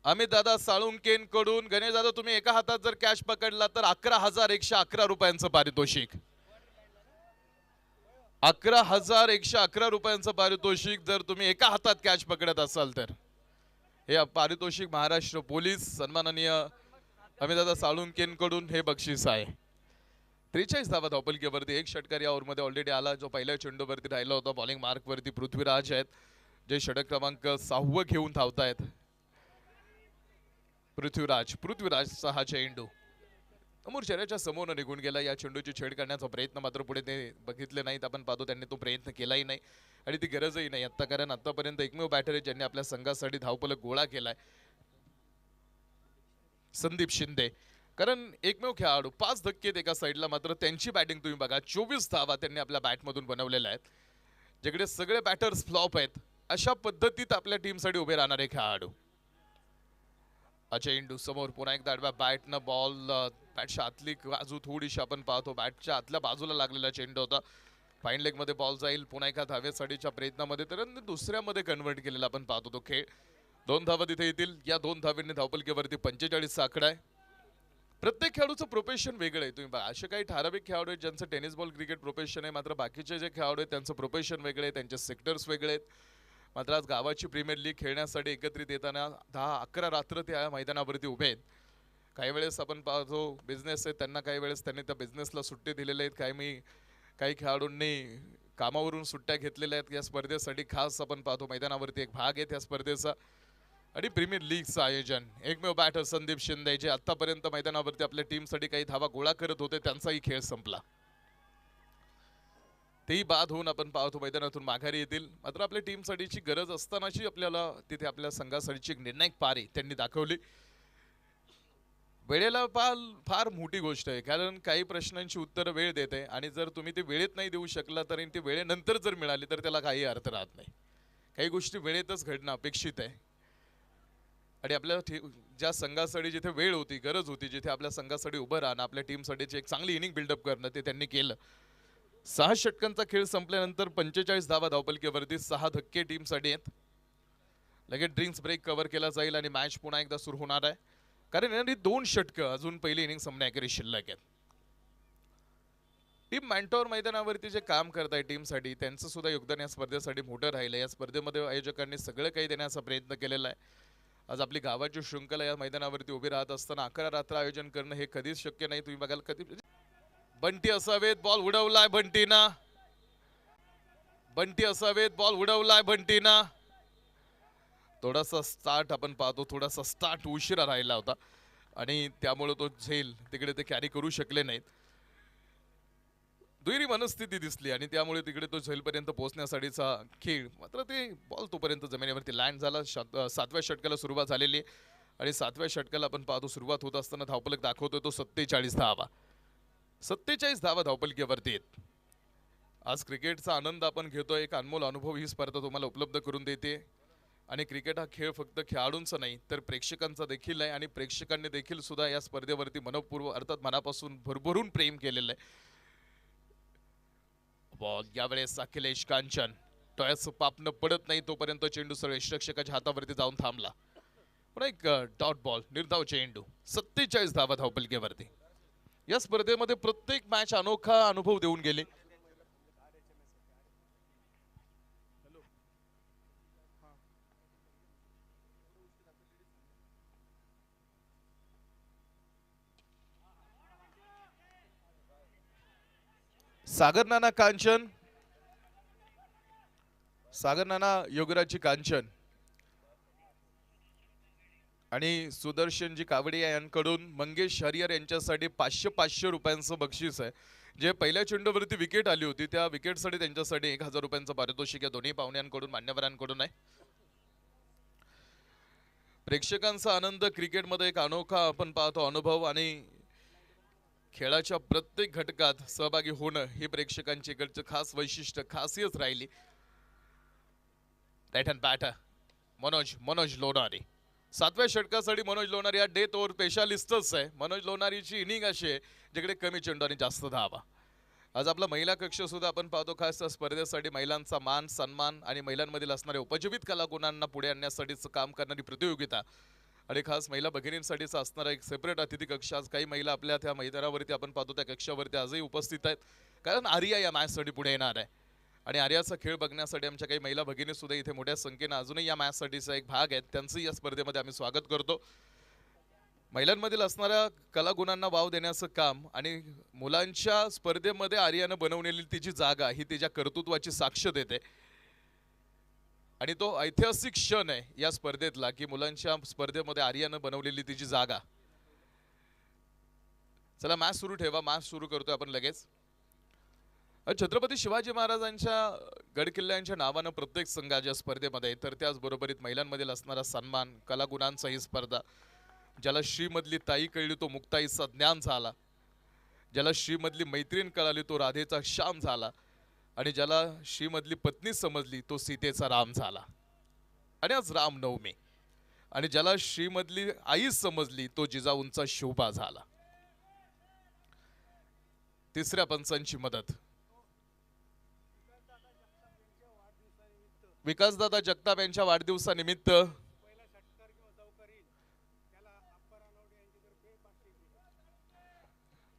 अमित दादा साळुंकेंकडून, गणेश दादा तुम्ही एका हातात जर कॅच पकडला तर 11111 रुपयांचं पारितोषिक, 11111 रुपयांचं पारितोषिक जर तुम्ही एका हातात कॅच पकडत असाल तर. हे पारितोषिक महाराष्ट्र पोलीस सन्माननीय अमितदादा साळुंकेंकडून हे बक्षीस आहे. 43 धावा धावपलकीवरती. एक षटकार या ओव्हरमध्ये ऑलरेडी आला, जो पहिल्या चेंडूवरती राहिला होता. बॉलिंग मार्कवरती पृथ्वीराज आहेत, जे षटक क्रमांक 6 घेऊन धावतायत. पृथ्वीराजचा हा चेंडू अमोर चेहऱ्याच्या समोर निघून गेला. या चेंडूची छेड करण्याचा प्रयत्न मात्र पुढे ते बघितले नाहीत आपण पाहतो, त्यांनी तो प्रयत्न केलाही नाही आणि ती गरजही नाही आता, कारण आतापर्यंत एकमेव बॅटर आहे ज्यांनी आपल्या संघासाठी धावफलक गोळा केलाय, संदीप शिंदे. कारण एकमेव खेळाडू, 5 धक्के एका साईडला, मात्र त्यांची बॅटिंग तुम्ही बघा, 24 धावा त्यांनी आपल्या बॅटमधून बनवलेल्या आहेत. जिकडे सगळे बॅटर्स फ्लॉप आहेत, अशा पद्धतीत आपल्या टीमसाठी उभे राहणारे खेळाडू. चेंडू समोर पुन्हा एकदा आडव्या बॅटनं बॉल, बॅटच्या आतली बाजू थोडीशी आपण पाहतो, बॅटच्या आतल्या बाजूला लागलेला चेंडू होता. फाईन लेग मध्ये बॉल जाईल, पुन्हा एका धावेसाठीच्या प्रयत्नामध्ये तर दुसऱ्यामध्ये कन्वर्ट केलेला आपण पाहतो तो खेळ. 2 धावा तिथे येतील. या 2 धावांनी धावपलकीवरती 45 आकडा आहे. प्रत्येक खेळाडूचं प्रोफेशन वेगळं आहे. तुम्ही बघा, असे काही ठराविक खेळाडू आहेत ज्यांचं टेनिस बॉल क्रिकेट प्रोफेशन आहे, मात्र बाकीचे जे खेळाडू आहेत त्यांचं प्रोफेशन वेगळे आहे, त्यांचे सेक्टर्स वेगळे आहेत. मात्र आज गावाची प्रीमियर लीग खेळण्यासाठी एकत्रित येताना 10-11 रात्र त्या मैदानावरती उभे आहेत. काही वेळेस आपण पाहतो बिझनेस आहे त्यांना, काही वेळेस त्यांनी त्या बिझनेसला सुट्टी दिलेल्या आहेत. काही खेळाडूंनी कामावरून सुट्ट्या घेतलेल्या आहेत या स्पर्धेसाठी. खास आपण पाहतो मैदानावरती एक भाग आहे त्या स्पर्धेचा आणि प्रीमियर लीगचं आयोजन. एकमेव बॅटर संदीप शिंदे, जे आतापर्यंत मैदानावरती आपल्या टीमसाठी काही धावा गोळा करत होते, त्यांचाही खेळ संपला. तेही बाद होऊन आपण पाहतो मैदानातून माघारी येतील. मात्र आपल्या टीमसाठीची गरज असतानाची आपल्याला तिथे आपल्या संघासाठीची एक निर्णायक पारी त्यांनी दाखवली. वेळेला फार मोठी गोष्ट आहे, कारण काही प्रश्नांची उत्तरं वेळ देते आणि जर तुम्ही ते वेळेत नाही देऊ शकला तरी ती वेळेनंतर जर मिळाली तर त्याला काही अर्थ राहत नाही. काही गोष्टी वेळेतच घडणं अपेक्षित आहे आणि आपल्या ज्या संघासाठी जिथे वेळ होती, गरज होती, जिथे आपल्या संघासाठी उभं राहणं, आपल्या टीमसाठीची एक चांगली इनिंग बिल्डअप करणं, ते त्यांनी केलं. 6 षटकांचा खेळ संपल्यानंतर 45 धावा धावपलकीवरती, 6 धक्के टीमसाठी आहेत. लगेच ड्रिंक्स ब्रेक कव्हर केला जाईल आणि मॅच पुन्हा एकदा सुरू होणार आहे, कारण येणारी 2 षटकं अजून पहिली इनिंग संपण्याखेरीज शिल्लक आहेत. टीम मॅन्टॉर मैदानावरती जे काम करत आहे टीमसाठी, त्यांचं सुद्धा योगदान या स्पर्धेसाठी मोठं राहिलं. या स्पर्धेमध्ये आयोजकांनी सगळं काही देण्याचा प्रयत्न केलेला आहे. आज आपली गावाची शृंखला या मैदानावरती उभी राहत असताना 11 रात्र आयोजन करणं हे कधीच शक्य नाही. तुम्ही बघाल कधी बंटी असावेत, बॉल उडवलाय बंटीना, बंटी असावेत, बॉल उडवलाय बंटीना. थोडासा स्टार्ट आपण पाहतो, थोडासा स्टार्ट उशिरा राहिला होता आणि त्यामुळे तो झेल तिकडे ते कॅरी करू शकले नाहीत. दुहेरी मनस्थिती दिसली आणि त्यामुळे तिकडे तो झेलपर्यंत पोहोचण्यासाठीचा खेळ, मात्र ते बॉल तोपर्यंत जमिनीवरती लँड झाला. 7व्या षटकाला सुरुवात झालेली आणि 7व्या षटकाला आपण पाहतो सुरुवात होत असताना धावफलक दाखवतोय तो 47 धावा. 47 धावा धावफलकीवरती आहेत. आज क्रिकेटचा आनंद आपण घेतोय. एक अनमोल अनुभव ही स्पर्धा तुम्हाला उपलब्ध करून देते आणि क्रिकेट हा खेळ फक्त खेळाडूंचा नाही तर प्रेक्षकांचा देखील आहे आणि प्रेक्षकांनी देखील सुद्धा या स्पर्धेवरती मनपूर्व अर्थात मनापासून भरभरून प्रेम केलेलं आहे. बॉल यावेळेस अखिलेश कांचन टॉयस पापनं पडत नाही तोपर्यंत चेंडू सरळ यष्टिरक्षकाच्या हातावरती जाऊन थांबला. पण एक डॉट बॉल निर्धाव चेंडू. 47 धावा धावफलकीवरती. या स्पर्धेमध्ये प्रत्येक मॅच अनोखा अनुभव देऊन गेली. सागर नाना कांचन, सागर नाना योगराजची कांचन आणि सुदर्शनजी कावडिया यांकडून मंगेश हरिहर यांच्यासाठी 500 रुपयांचं बक्षीस आहे. जे पहिल्या चेंडूवरती विकेट आली होती त्या विकेटसाठी त्यांच्यासाठी 1000 रुपयांचं पारितोषिक या दोन्ही पाहुण्यांकडून मान्यवरांकडून आहे. प्रेक्षकांचा आनंद क्रिकेटमध्ये एक अनोखा आपण पाहतो अनुभव आणि खेळाच्या प्रत्येक घटकात सहभागी होणं ही प्रेक्षकांची इकडचं खास वैशिष्ट्य खासियत राहिली. Right hand batter Manoj Lonari. 7व्या षटकासाठी मनोज लोणारी या डेथ ओव्हर स्पेशालिस्टच आहे. मनोज लोणारीची इनिंग अशी आहे जिकडे कमी चेंडू आणि जास्त धावा. आज आपला महिला कक्ष सुद्धा आपण पाहतो खास स्पर्धेसाठी महिलांचा मान सन्मान आणि महिलांमधील असणाऱ्या उपजीवित कलागुणांना पुढे आणण्यासाठीच काम करणारी प्रतियोगिता आणि खास महिला भगिनींसाठीच असणारा एक सेपरेट अतिथी कक्ष. आज काही महिला आपल्या त्या मैदानावरती आपण पाहतो त्या कक्षावरती आजही उपस्थित आहेत कारण आर्या या मॅचसाठी पुढे येणार आहे आणि आर्याचा खेळ बघण्यासाठी आमच्या काही महिला भगिनी सुद्धा इथे मोठ्या संख्येने अजूनही या मॅचसाठीचा एक भाग आहेत. त्यांचंही या स्पर्धेमध्ये आम्ही स्वागत करतो. महिलांमधील असणाऱ्या कलागुणांना वाव देण्याचं काम आणि मुलांच्या स्पर्धेमध्ये आर्यानं बनवलेली तिची जागा ही तिच्या कर्तृत्वाची साक्ष देते आणि तो ऐतिहासिक क्षण आहे या स्पर्धेतला की मुलांच्या स्पर्धेमध्ये आर्यानं बनवलेली तिची जागा. चला मॅच सुरू ठेवा. मॅच सुरू करतोय आपण लगेच. छत्रपती शिवाजी महाराजांच्या गडकिल्ल्यांच्या नावानं प्रत्येक संघाच्या स्पर्धेमध्ये तर त्याचबरोबरीत महिलांमधील असणारा सन्मान कलागुणांचा ही स्पर्धा. ज्याला श्रीमधली ताई कळली तो मुक्ताईचा ज्ञान झाला. ज्याला श्रीमधली मैत्रीण कळाली तो राधेचा श्याम झाला आणि ज्याला श्रीमधली पत्नी समजली तो सीतेचा राम झाला. आणि आज रामनवमी आणि ज्याला श्रीमधली आई समजली तो जिजाऊंचा शोभा झाला. तिसऱ्या पंचांची मदत. विकासदादा जगताप यांच्या वाढदिवसानिमित्त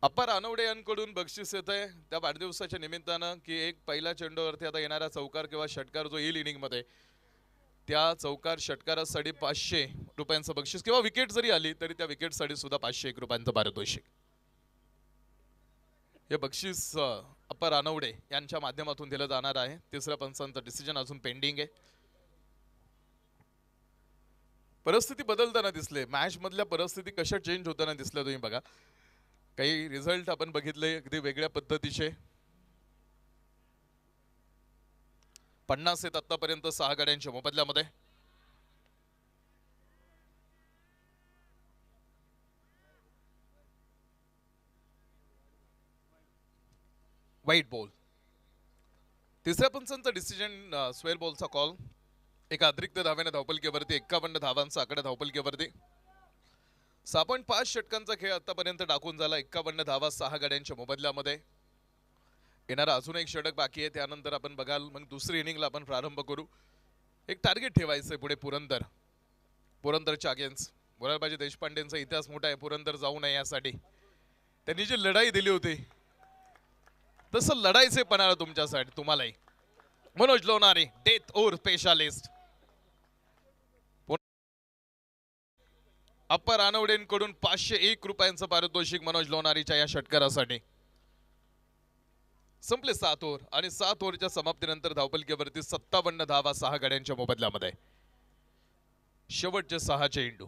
अप्पर अनवडे यांकडून बक्षीस येत आहे त्या वाढदिवसाच्या निमित्तानं की एक पहिल्या चेंडूवरती आता येणारा चौकार किंवा षटकार जो येईल इनिंग मध्ये त्या चौकार षटकारासाठी 500 रुपयांचं बक्षीस किंवा विकेट जरी आली तरी त्या विकेटसाठी सुद्धा 501 रुपयांचं पारितोषिक. हे बक्षीस अप्पर अनवडे यांच्या माध्यमातून दिलं जाणार आहे. तिसऱ्या पंचांचं डिसिजन अजून पेंडिंग आहे. परिस्थिती बदलताना दिसले. मॅच मधल्या परिस्थिती कशा चेंज होताना दिसल्या तुम्ही बघा. काही रिझल्ट आपण बघितले अगदी वेगळ्या पद्धतीचे. 50 आहेत आतापर्यंत 6 गाड्यांच्या मोबदल्यामध्ये. वाईट बॉल. तिसऱ्या पंचांचा डिसिजन स्क्वेअर बॉलचा कॉल. एका अतिरिक्त धाव्याने धावपलकीवरती 51 धावांचा आकडा धावपलकीवरती. 6.5 षटकांचा खेळ आतापर्यंत टाकून झाला. 51 धावा 6 गाड्यांच्या मोबदल्यामध्ये. येणारा अजून एक षटक बाकी आहे त्यानंतर आपण बघाल मग दुसरी इनिंगला आपण प्रारंभ करू. एक टार्गेट ठेवायचंय पुढे पुरंदरच्या अगेन्स्ट. मोरारबाजी देशपांडेंचा इतिहास मोठा आहे. पुरंदर जाऊ नये यासाठी त्यांनी जी लढाई दिली होती तसं लढायचे पणाला तुमच्यासाठी तुम्हालाही. Manoj Lonari death over specialist. अप्पर अनवडेंकडून 501 रुपयांचं पारितोषिक मनोज लोणारीच्या या षटकारासाठी. संपले 7 ओव्हर आणि 7 ओव्हरच्या समाप्तीनंतर धावपलकीवरती 57 धावा 6 गाड्यांच्या मोबदल्यामध्ये. शेवटचे 6 चेंडू.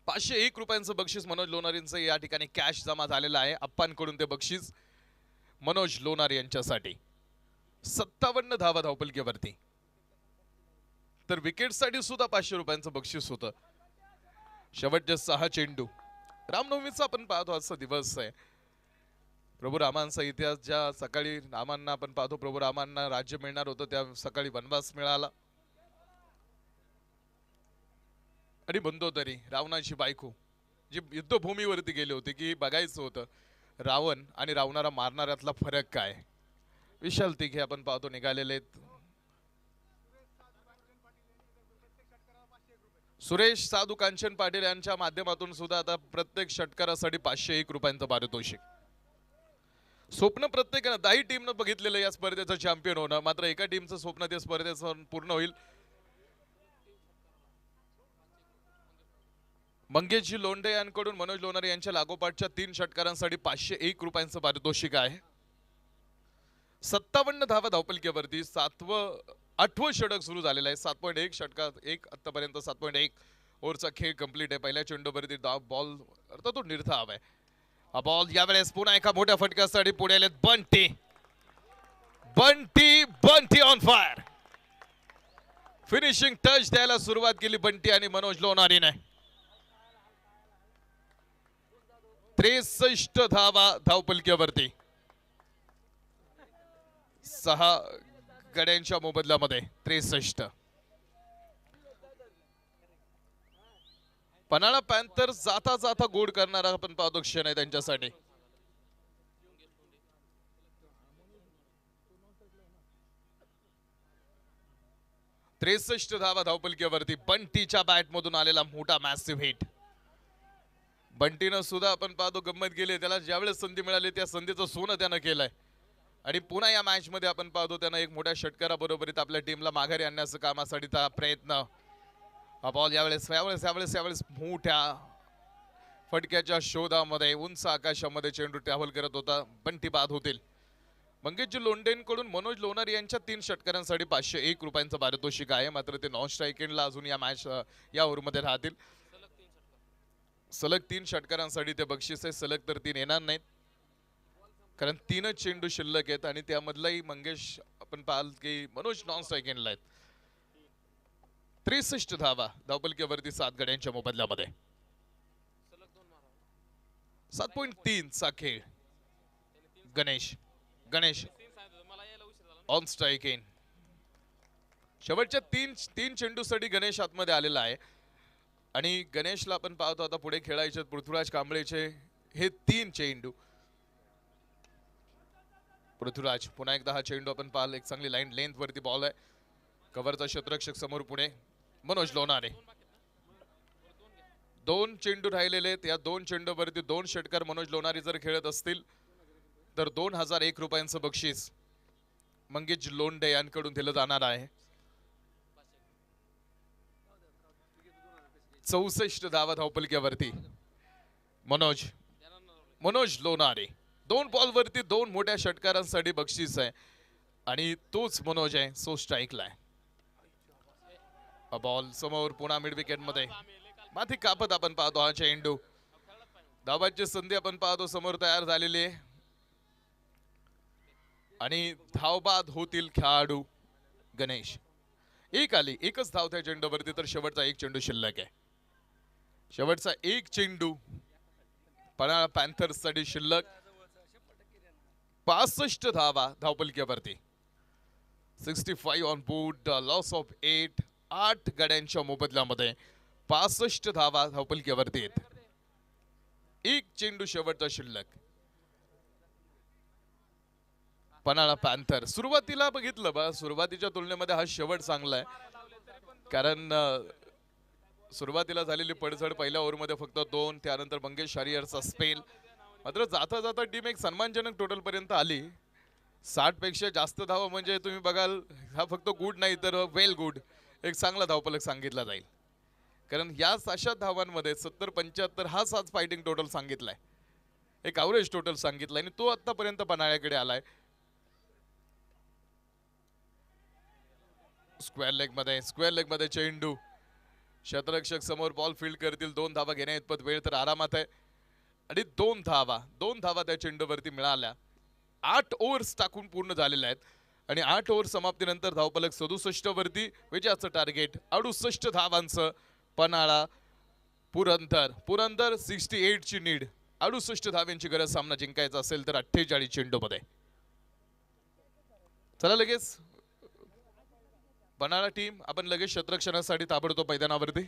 501 रुपयांचं बक्षीस मनोज लोणारींचं या ठिकाणी कॅश जमा झालेलं आहे. अप्पांकडून ते बक्षीस मनोज लोणार यांच्यासाठी 57 धावा धावपलकीवरती. तर विकेटसाठी सुद्धा 500 रुपयांचं बक्षीस होतं. शेवटचे 6 चेंडू. रामनवमीचा आपण पाहतो आजचा दिवस आहे. प्रभू रामांचा इतिहास, ज्या सकाळी रामांना आपण पाहतो प्रभू रामांना राज्य मिळणार होतं, त्या सकाळी वनवास मिळाला आणि मंदोदरी रावणाची बायको जी युद्धभूमीवरती गेली होती की बघायचं होतं रावण आणि रावणारा मारणाऱ्यातला फरक काय. विशाल तिघे आपण पाहतो निघालेले. सुरेश साधू कांचन पाटील यांच्या माध्यमातून सुद्धा आता प्रत्येक षटकारासाठी 501 रुपयांचं पारितोषिक. स्वप्न प्रत्येकानं 10 टीमनं बघितलेलं या स्पर्धेचं चॅम्पियन होणं, मात्र एका टीमचं स्वप्न त्या स्पर्धेचं पूर्ण होईल. मंगेशजी लोंढे यांकडून मनोज लोणारे यांच्या लागोपाठच्या 3 षटकारांसाठी 501 रुपयांचं पारितोषिक आहे. 57 धावा धावपलकीवरती 8वं षटक सुरू झालेलं आहे. 7.1 षटकात एक आतापर्यंत 7.1 ओव्हरचा खेळ कंप्लीट आहे. पहिल्या चेंडूवरती बॉल अर्थात तो निर्धाव आहे. हा बॉल यावेळेस पुन्हा एका मोठ्या फटक्यासाठी पुढे आलेत Bunty. Bunty Bunty on fire. Finishing touch द्यायला सुरुवात केली बंटी आणि मनोज लोणारीने. 63 धावा धावपलकीवरती 6 गड्यांच्या मोबदल्यामध्ये 63. पन्हाळा पॅन्थर्स जाता जाता गोड करणारा आपण पाहतो क्षण आहे त्यांच्यासाठी. त्रेसष्ट धावा धावपलकीवरती बंटीच्या बॅट मधून आलेला मोठा मॅसिव्ह हिट. बंटीनं सुद्धा आपण पाहतो गंमत केली. त्याला ज्यावेळेस संधी मिळाली त्या संधीचं सोनं त्यानं केलंय आणि पुन्हा या मॅच मध्ये आपण पाहतो त्यानं एक मोठ्या षटकाराबरोबरीत आपल्या टीमला माघारी आणण्याचा कामासाठीचा प्रयत्न. हा बॉल यावेळेस मोठ्या फटक्याच्या शोधामध्ये उंच आकाशामध्ये चेंडू ट्रॅव्हल करत होता. बंटी बाद होतील. मंगेशजी लोंढेंकडून मनोज लोणार यांच्या 3 षटकारांसाठी 501 रुपयांचं पारितोषिक आहे. मात्र ते नॉन स्ट्राईक एंडला अजून या मॅच या ओव्हरमध्ये राहतील. सलग 3 षटकारांसाठी ते बक्षीस आहे. सलग तर 3 येणार नाहीत कारण 3च चेंडू शिल्लक आहेत आणि त्यामधलाही मंगेश आपण पाहाल की मनोज नॉन स्ट्राईक एंडला आहेत. 63 धावा धावपलकीवरती 7 गड्यांच्या मोबदल्यामध्ये. 7.3 चा खेळ. Ganesh on strike end. शेवटच्या 3 चेंडूसाठी गणेश आतमध्ये आलेला आहे आणि गणेशला आपण पाहतो आता पुढे खेळायचे पृथ्वीराज कांबळेचे हे 3 चेंडू. पृथ्वीराज पुन्हा एकदा हा चेंडू आपण पाहिला. एक चांगली लाईन लेंथ वरती बॉल आहे. कव्हरचा क्षेत्ररक्षक समोर पुढे मनोज लोणारे. 2 चेंडू राहिलेले आहेत. या 2 चेंडूवरती 2 षटकार मनोज लोणारे जर खेळत असतील तर 2001 रुपयांचं बक्षीस मंगेश लोंढे यांकडून दिलं जाणार आहे. 64 धावा धावपलकीवरती मनोज लोणारे. 2 बॉलवरती 2 मोठ्या षटकारांसाठी बक्षीस आहे आणि तोच मनोज आहे सो स्ट्राईकला आहे. बॉल समोर पुन्हा मिड विकेट मध्ये माथी कापत आपण पाहतो हा चेंडू. धावांची संधी आपण पाहतो समोर तयार झालेली आहे आणि धावबाद होतील खेळाडू गणेश. एकच धाव त्या चेंडूवरती तर शेवटचा 1 चेंडू शिल्लक आहे. शेवटचा 1 चेंडू पन्हाळा पॅन्थर्स साठी शिल्लक. 65 धावा धावपलकीवरती 65 ऑन बोर्ड. लॉस ऑफ 8 गड्यांच्या मोबदल्यामध्ये 65 धावा धावपलकीवरती आहेत. 1 चेंडू शेवटचा शिल्लक. पन्हाळा पॅन्थर सुरुवातीला बघितलं बा सुरुवातीच्या तुलनेमध्ये हा शेवट चांगला आहे कारण सुरुवातीला झालेली पडझड पहिल्या ओव्हरमध्ये फक्त 2 त्यानंतर मंगेश हरिहरचा स्पेल. मात्र जाता जाता टीम एक सन्मानजनक टोटल पर्यंत आली. 60 पेक्षा जास्त धावा म्हणजे तुम्ही बघाल हा फक्त गुड नाही तर वेल गुड एक चांगला धावफलक सांगितला जाईल कारण या अशा धावांमध्ये 70-75 हा 7 फायटिंग टोटल सांगितलाय. एक ॲव्हरेज टोटल सांगितलाय आणि तो आतापर्यंत पन्हाळ्याकडे आलाय. स्क्वेअर लेग मध्ये चेंडू. क्षेत्ररक्षक समोर बॉल फील्ड करतील. 2 धावा घेण्या इतपत वेळ तर आरामात आहे आणि 2 धावा त्या चेंडूवरती मिळाल्या. 8 ओव्हर्स टाकून पूर्ण झालेल्या आहेत आणि 8 ओव्हर समाप्तीनंतर धावफलक 67 वरती विजयाचं टार्गेट 68 धावांचं पन्हाळा पुरंदर 68 ची नीड 68 धावांची गरज सामना जिंकायचा असेल तर 48 चेंडूमध्ये. चला लगेच पन्हाळा टीम आपण लगेच शतरक्षणासाठी ताबडतोब मैदानावरती.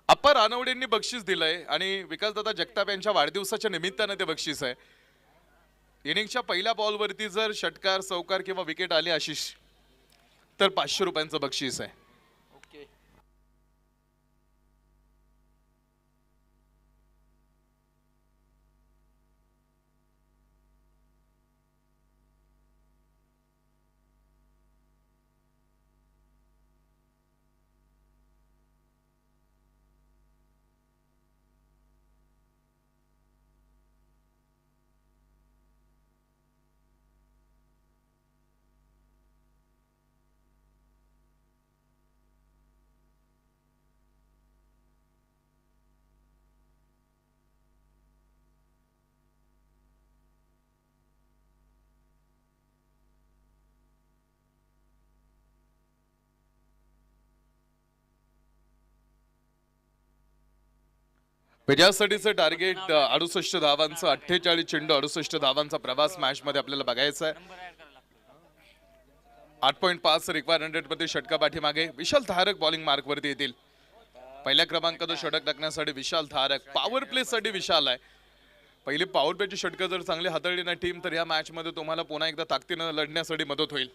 अप्पा रानवडेंनी बक्षीस दिलंय आणि विकासदादा जगताप यांच्या वाढदिवसाच्या निमित्तानं ते बक्षीस आहे. इनिंगच्या पहिल्या बॉलवरती जर षटकार चौकार किंवा विकेट आली आशिष तर 500 रुपयांचं बक्षीस आहे. विजयासाठीचं टार्गेट 68 धावांचं 48 चेंडू 68 धावांचा प्रवास मॅच मध्ये आपल्याला बघायचा आहे. 8.5 रिक्वायर 100 मध्ये षटका पाठीमागे. विशाल धारक बॉलिंग मार्क वरती येतील. पहिल्या क्रमांकाचं षटक टाकण्यासाठी विशाल धारक, पॉवर प्ले साठी विशाल आहे. पहिली पॉवर प्लेची षटकं जर चांगली हाताळली ना टीम तर या मॅच मध्ये तुम्हाला पुन्हा एकदा ताकदीने लढण्यासाठी मदत होईल.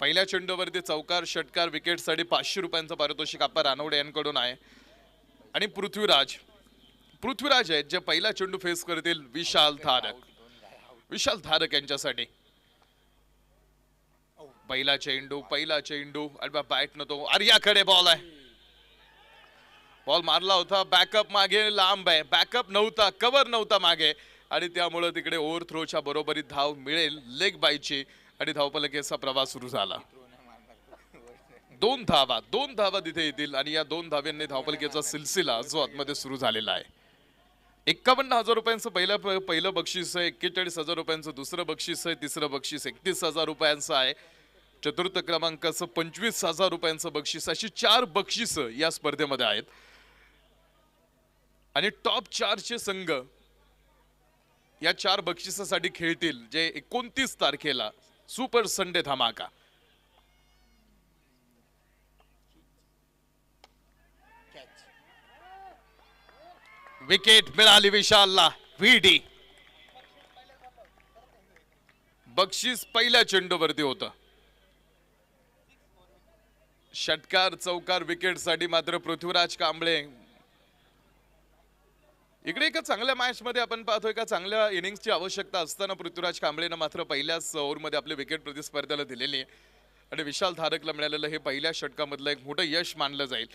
पहिल्या चेंडूवरती चौकार, षटकार, विकेटसाठी 500 रुपयांचं पारितोषिक आपा रानवडे यांकडून आहे. आणि पृथ्वीराज आहेत जे पहिला चेंडू फेस करतील विशाल धारक यांच्यासाठी. पहिला चेंडू बॅट न तो आर्याकडे बॉल आहे. बॉल मारला होता, बॅकअप मागे लांब आहे, बॅकअप नव्हता, कव्हर नव्हता मागे आणि त्यामुळे तिकडे ओव्हर थ्रोच्या बरोबरीत धाव मिळेल लेग बायची आणि धावफलकाचा प्रवास सुरू झाला. 2 धावा तिथे येतील आणि या 2 धाव्यांनी धावफलकाचा सिलसिला जो आतमध्ये सुरू झालेला आहे. 51,000 रुपयांचं पहिलं बक्षीस आहे, 41,000 रुपयांचं दुसरं बक्षीस आहे, तिसरं बक्षीस 31,000 रुपयांचं आहे, चतुर्थ क्रमांकाचं 25,000 रुपयांचं बक्षीस. अशी 4 बक्षीस या स्पर्धेमध्ये आहेत आणि टॉप 4 चे संघ या 4 बक्षिसासाठी खेळतील जे 29 तारखेला सुपर संडे धमाका. विकेट मिळाली विशालला. व्हीडी बक्षीस पहिल्या चेंडूवरती होतं. षटकार, चौकार, विकेट साठी मात्र पृथ्वीराज कांबळे. इकडे एका चांगल्या मॅच मध्ये आपण पाहतोय का चांगल्या इनिंग्सची आवश्यकता असताना पृथ्वीराज कांबळेनं मात्र पहिल्याच ओव्हरमध्ये आपले विकेट प्रतिस्पर्ध्याला दिलेली आहे आणि विशाल धारकला मिळालेलं हे पहिल्या षटकामधलं एक मोठं यश मानलं जाईल.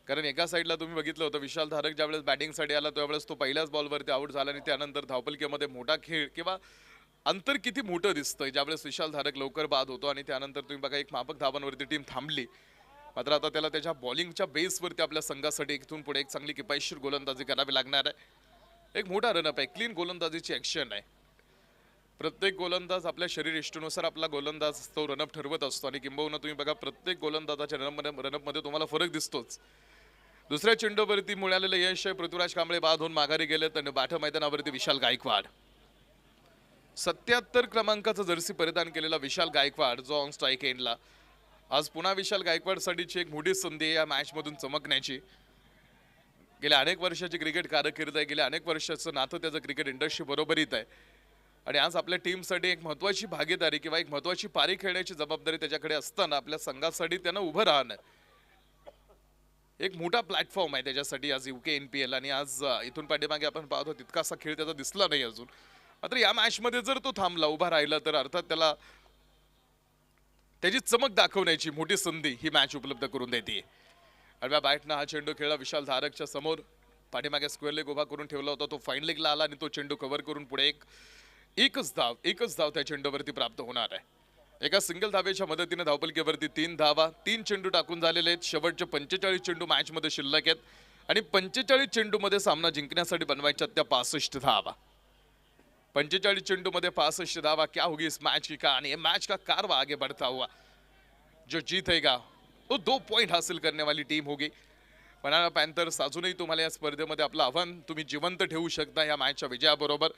कारण एका साईडला तुम्ही बघितलं होतं विशाल धारक ज्यावेळेस बॅटिंगसाठी आला त्यावेळेस तो पहिल्याच बॉलवरती आउट झाला आणि त्यानंतर धावपलकीमध्ये मोठा खेळ किंवा अंतर किती मोठं दिसतंय ज्यावेळेस विशाल धारक लवकर बाद होतो आणि त्यानंतर तुम्ही बघा एक माफक धावांवरती टीम थांबली. मात्र आता त्याला त्याच्या बॉलिंगच्या बेसवरती आपल्या संघासाठी इथून पुढे एक चांगली किफायतशीर गोलंदाजी करावी लागणार आहे. एक मोठा रनअप आहे, क्लीन गोलंदाजीची ऍक्शन आहे. प्रत्येक गोलंदाज आपल्या शरीरयष्टीनुसार आपला गोलंदाज तो रनअप ठरवत असतो आणि किंबहुना तुम्ही बघा प्रत्येक गोलंदाजाच्या रनअपमध्ये तुम्हाला फरक दिसतोच. दुसऱ्या चेंडूवरती मिळालेलं यश आहे. पृथ्वीराज कांबळे बाद होऊन माघारी गेलेत आणि बाठ मैदानावरती विशाल गायकवाड. 77 क्रमांकाचा जर्सी परिधान केलेला विशाल गायकवाड जो ऑन स्ट्राईक एंडला. आज पुन्हा विशाल गायकवाडसाठीची एक मोठी संधी आहे या मॅच मधून चमकण्याची. गेल्या अनेक वर्षाची क्रिकेट कारकीर्द आहे, गेल्या अनेक वर्षाचं नातं त्याचं क्रिकेट इंडस्ट्री बरोबरीत आहे आणि आज आपल्या टीमसाठी एक महत्त्वाची भागीदारी किंवा एक महत्त्वाची पारी खेळण्याची जबाबदारी त्याच्याकडे असताना आपल्या संघासाठी त्यानं उभं राहणं एक मोठा प्लॅटफॉर्म आहे त्याच्यासाठी आज UK NPL. आणि आज इथून पाठीमागे आपण पाहतो तितकासा खेळ त्याचा दिसला नाही अजून. मात्र या मॅच मध्ये जर तो थांबला उभा राहिला तर अर्थात त्याला त्याची चमक दाखवण्याची मोठी संधी ही मॅच उपलब्ध करून देते. आडव्या बॅटनं हा चेंडू खेळला विशाल धारकच्या समोर. पाठीमागे स्क्वेअर लेग उभा करून ठेवला होता, तो फाईन लेगला आला आणि तो चेंडू कव्हर करून पुढे एकच धाव त्या चेंडूवरती प्राप्त होणार आहे. एका सिंगल धावेच्या मदतीने धावपलकीवरती 3 धावा, 3 चेंडू टाकून झालेले आहेत. शेवटचे 45 चेंडू मॅच मध्ये शिल्लक आहेत आणि 45 चेंडू मध्ये सामना जिंकण्यासाठी बनवायच्या त्या 65 धावा. 45 चेंडू मध्ये 65 धावा. क्या होगी इस मैच की कहानी. मैच का कारवा आगे बढ़ता हुआ जो जीतेगा वो 2 पॉइंट हासिल करने वाली टीम होगी. बनाना पॅन्थर्स अजूनही तुम्हाला या स्पर्धेमध्ये आपलं आव्हान तुम्ही जिवंत ठेवू शकता या मॅचच्या विजयाबरोबर.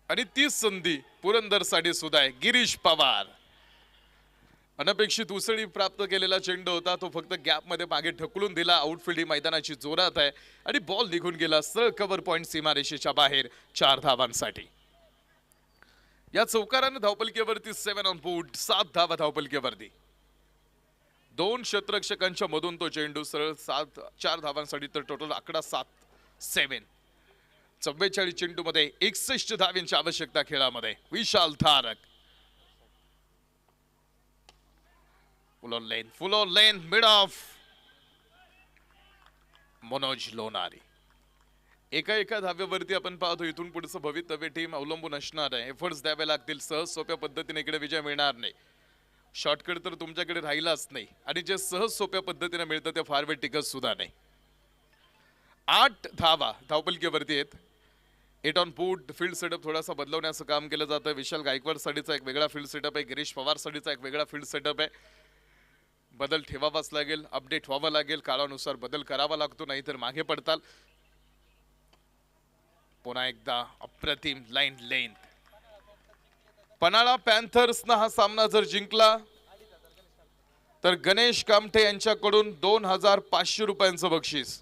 आणि ती संधी पुरंदरसाठी सुद्धा आहे. गिरीश पवार अनपेक्षित उसळी प्राप्त केलेला चेंडू होता, तो फक्त गॅप मध्ये मागे ढकलून दिला. आउटफील्ड ही मैदानाची जोरात आहे आणि बॉल निघून गेला सरळ कव्हर पॉइंट सीमारेषेच्या बाहेर 4 धावांसाठी. या चौकाराने धावपलकीवरती 7 ऑन बोर्ड, 7 धावा धावपलकीवरती. 2 षटरक्षकांच्या मधून तो चेंडू सरळ 4 धावांसाठी तर टोटल आकडा 7. 44 चेंडू मध्ये 61 धावांची आवश्यकता खेळामध्ये. विशाल धारक फुल on lane mid of Manoj Lonari. एका धाव्यावरती आपण पाहतो इथून पुढचं भवितव्य टीम अवलंबून असणार आहे. एफर्ट्स द्यावे लागतील. सहज सोप्या पद्धतीने इकडे विजय मिळणार नाही. शॉर्टकट तर तुमच्याकडे राहिलाच नाही आणि जे सहज सोप्या पद्धतीने मिळतं ते फार वेळ टिकत सुद्धा नाही. 8 धावा धावपलकीवरती आहेत. 8 ऑन बोर्ड. फील्ड सेटअप थोडासा बदलवण्याचं काम केलं जातं. विशाल गायकवाड साठीचा एक वेगळा फील्ड सेटअप आहे. गिरीश पवार साठीचा एक वेगळा फील्ड सेटअप आहे. बदल ठेवावाच लागेल, अपडेट व्हावं लागेल. काळानुसार बदल करावा लागतो, नाहीतर मागे पडताल. पुन्हा एकदा अप्रतिम लाईन लेंथ. पन्हाळा पॅन्थर्सनं हा सामना जर जिंकला तर गणेश कामठे यांच्याकडून 2500 रुपयांचं बक्षीस.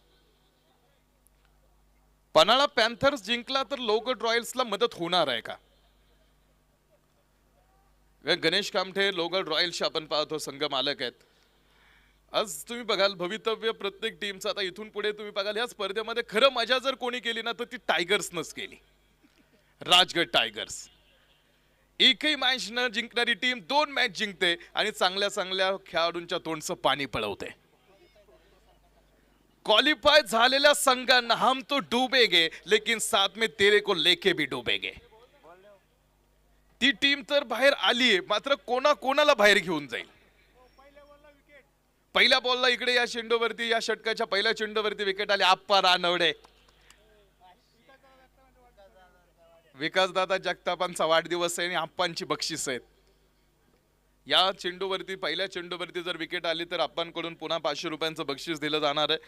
पन्हाळा पॅन्थर्स जिंकला तर लोगड रॉयल्सला मदत होणार आहे का? गणेश कामठे लोगड रॉयल्सचे आपण पाहतो संघ मालक आहेत. आज तुम्ही बघाल भवितव्य प्रत्येक टीमचं. आता इथून पुढे तुम्ही बघाल या स्पर्धेमध्ये खरं मजा जर कोणी केली ना तर ती टायगर्सनंच केली. राजगड टायगर्स एकही मॅच न जिंकणारी टीम 2 मॅच जिंकते आणि चांगल्या चांगल्या खेळाडूंच्या तोंडचं पाणी पळवते. क्वालिफाय झालेल्या संघांना हम तो डूबेगे लेकिन साथ में तेरे को लेके भी डूबेगे. ती टीम तर बाहेर आलीये, मात्र कोणाला बाहेर घेऊन जाईल. पहिल्या बॉलला इकडे या चेंडूवरती या षटकाच्या पहिल्या चेंडूवरती विकेट आली. आप्पा रानवडे, विकासदादा जगतापांचा वाढदिवस आहे आणि आप्पांची बक्षीस आहेत. या चेंडूवरती पहिल्या चेंडूवरती जर विकेट आली तर आप्पांकडून पुन्हा 500 रुपयांचं बक्षीस दिलं जाणार आहे.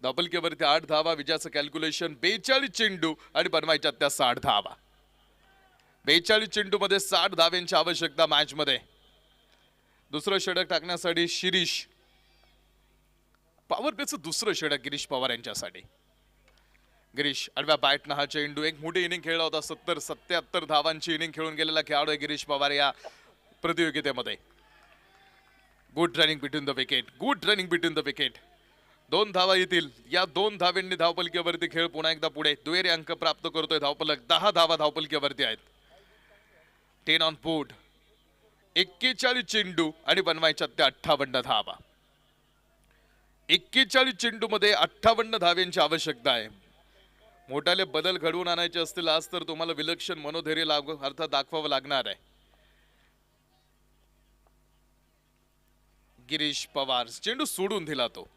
धावपलकीवरती 8 धावा, विजयाचं कॅल्क्युलेशन 42 चेंडू आणि बनवायच्या त्या 60 धावा. 42 चेंडू मध्ये 60 धाव्यांची आवश्यकता मॅच मध्ये. दुसरं षटक टाकण्यासाठी शिरीष पॉवर प्लेचं दुसरं षटक गिरीश पवार यांच्यासाठी. गिरीश आडव्या बॅटनं हा चेंडू, एक मोठी इनिंग खेळला होता. 70-77 धावांची इनिंग खेळून गेलेला खेळाडू आहे गिरीश पवार या प्रतियोगितेमध्ये. Good running between the wicket, good running between the wicket. 2 धावा येतील. या 2 धावांनी धावपलकीवरती खेळ पुन्हा एकदा पुढे. दुहेरी अंक प्राप्त करतोय धावपलक. 10 धावा धावपलकीवरती आहेत. 10 ऑन बोर्ड. 41 चेंडू आणि बनवायच्या त्या 58 धावा. 41 चेंडू मध्ये 58 धाव्यांची आवश्यकता आहे. मोठाले बदल घडवून आणायचे असतील आज तर तुम्हाला विलक्षण मनोधैर्य अर्थात दाखवावं लागणार आहे. गिरीश पवार चेंडू सोडून दिला तो.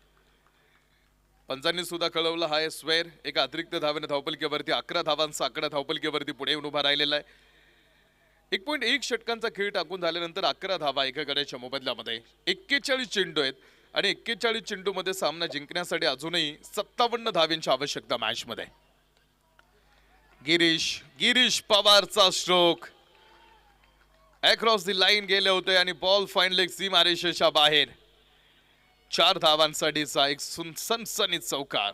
पंचांनी सुद्धा कळवलं हा स्वेर. एका अतिरिक्त धावेने धावपलकीवरती 11 धावांचा आकडा धावपलकीवरती पुढे येऊन उभा राहिलेला आहे. 1.1 षटकांचा खेळ टाकून झाल्यानंतर 11 धावा एका गड्याच्या मोबदल्यामध्ये. 41 चेंडू आहेत आणि 41 चेंडू मध्ये सामना जिंकण्यासाठी अजूनही 57 धाव्यांची आवश्यकता मॅच मध्ये. गिरीश पवारचा स्ट्रोक अक्रॉस दी लाईन गेले होते आणि बॉल फाईनली सीमारेषेच्या बाहेर. 4 धावांसाठीचा एक सनसनीत चौकार.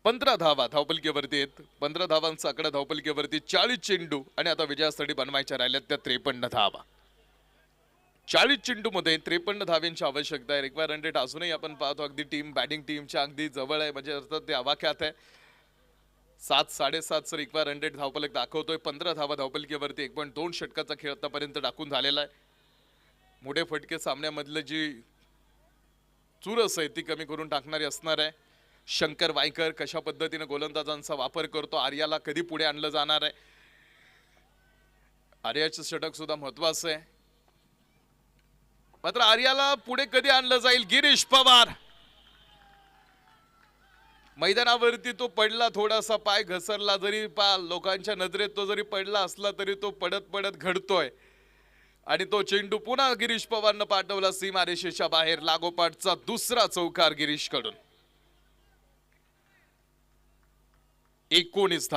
15 धावा धावपलकीवरती आहेत. 15 धावांचा आकडा धावपलकीवरती. 40 चेंडू आणि आता विजयासाठी बनवायच्या राहिल्यात त्या 53 धावा. 40 चेंडू मध्ये 53 धाव्यांची आवश्यकता आहे. रिक्वायर्ड 100 अजूनही आपण पाहतो अगदी टीम बॅटिंग टीमच्या अगदी जवळ आहे. म्हणजे अर्थात ते आवाक्यात आहे. 7-7.5 रिक्वायर्ड 100 धावपलक दाखवतोय. 15 धावा धावपलकीवरती. 1.2 षटकाचा खेळ आतापर्यंत टाकून झालेला आहे. मोठे फटके सामन्यामधलं जी चुरस आहे ती कमी करून टाकणारी असणार आहे. शंकर वायकर कशा पद्धतीने गोलंदाजांचा वापर करतो, आर्याला कधी पुढे आणलं जाणार आहे. आर्याचं षटक सुद्धा महत्वाचं आहे. मात्र आर्याला पुढे कधी आणलं जाईल. गिरीश पवार मैदानावरती तो पडला, थोडासा पाय घसरला, जरी लोकांच्या नजरेत तो जरी पडला असला तरी तो पडत पडत घडतोय आणि तो चेंडू पुन्हा गिरीश पवारनं पाठवला सीमारेषेच्या बाहेर. लागोपाठचा दुसरा चौकार गिरीश कडून. 19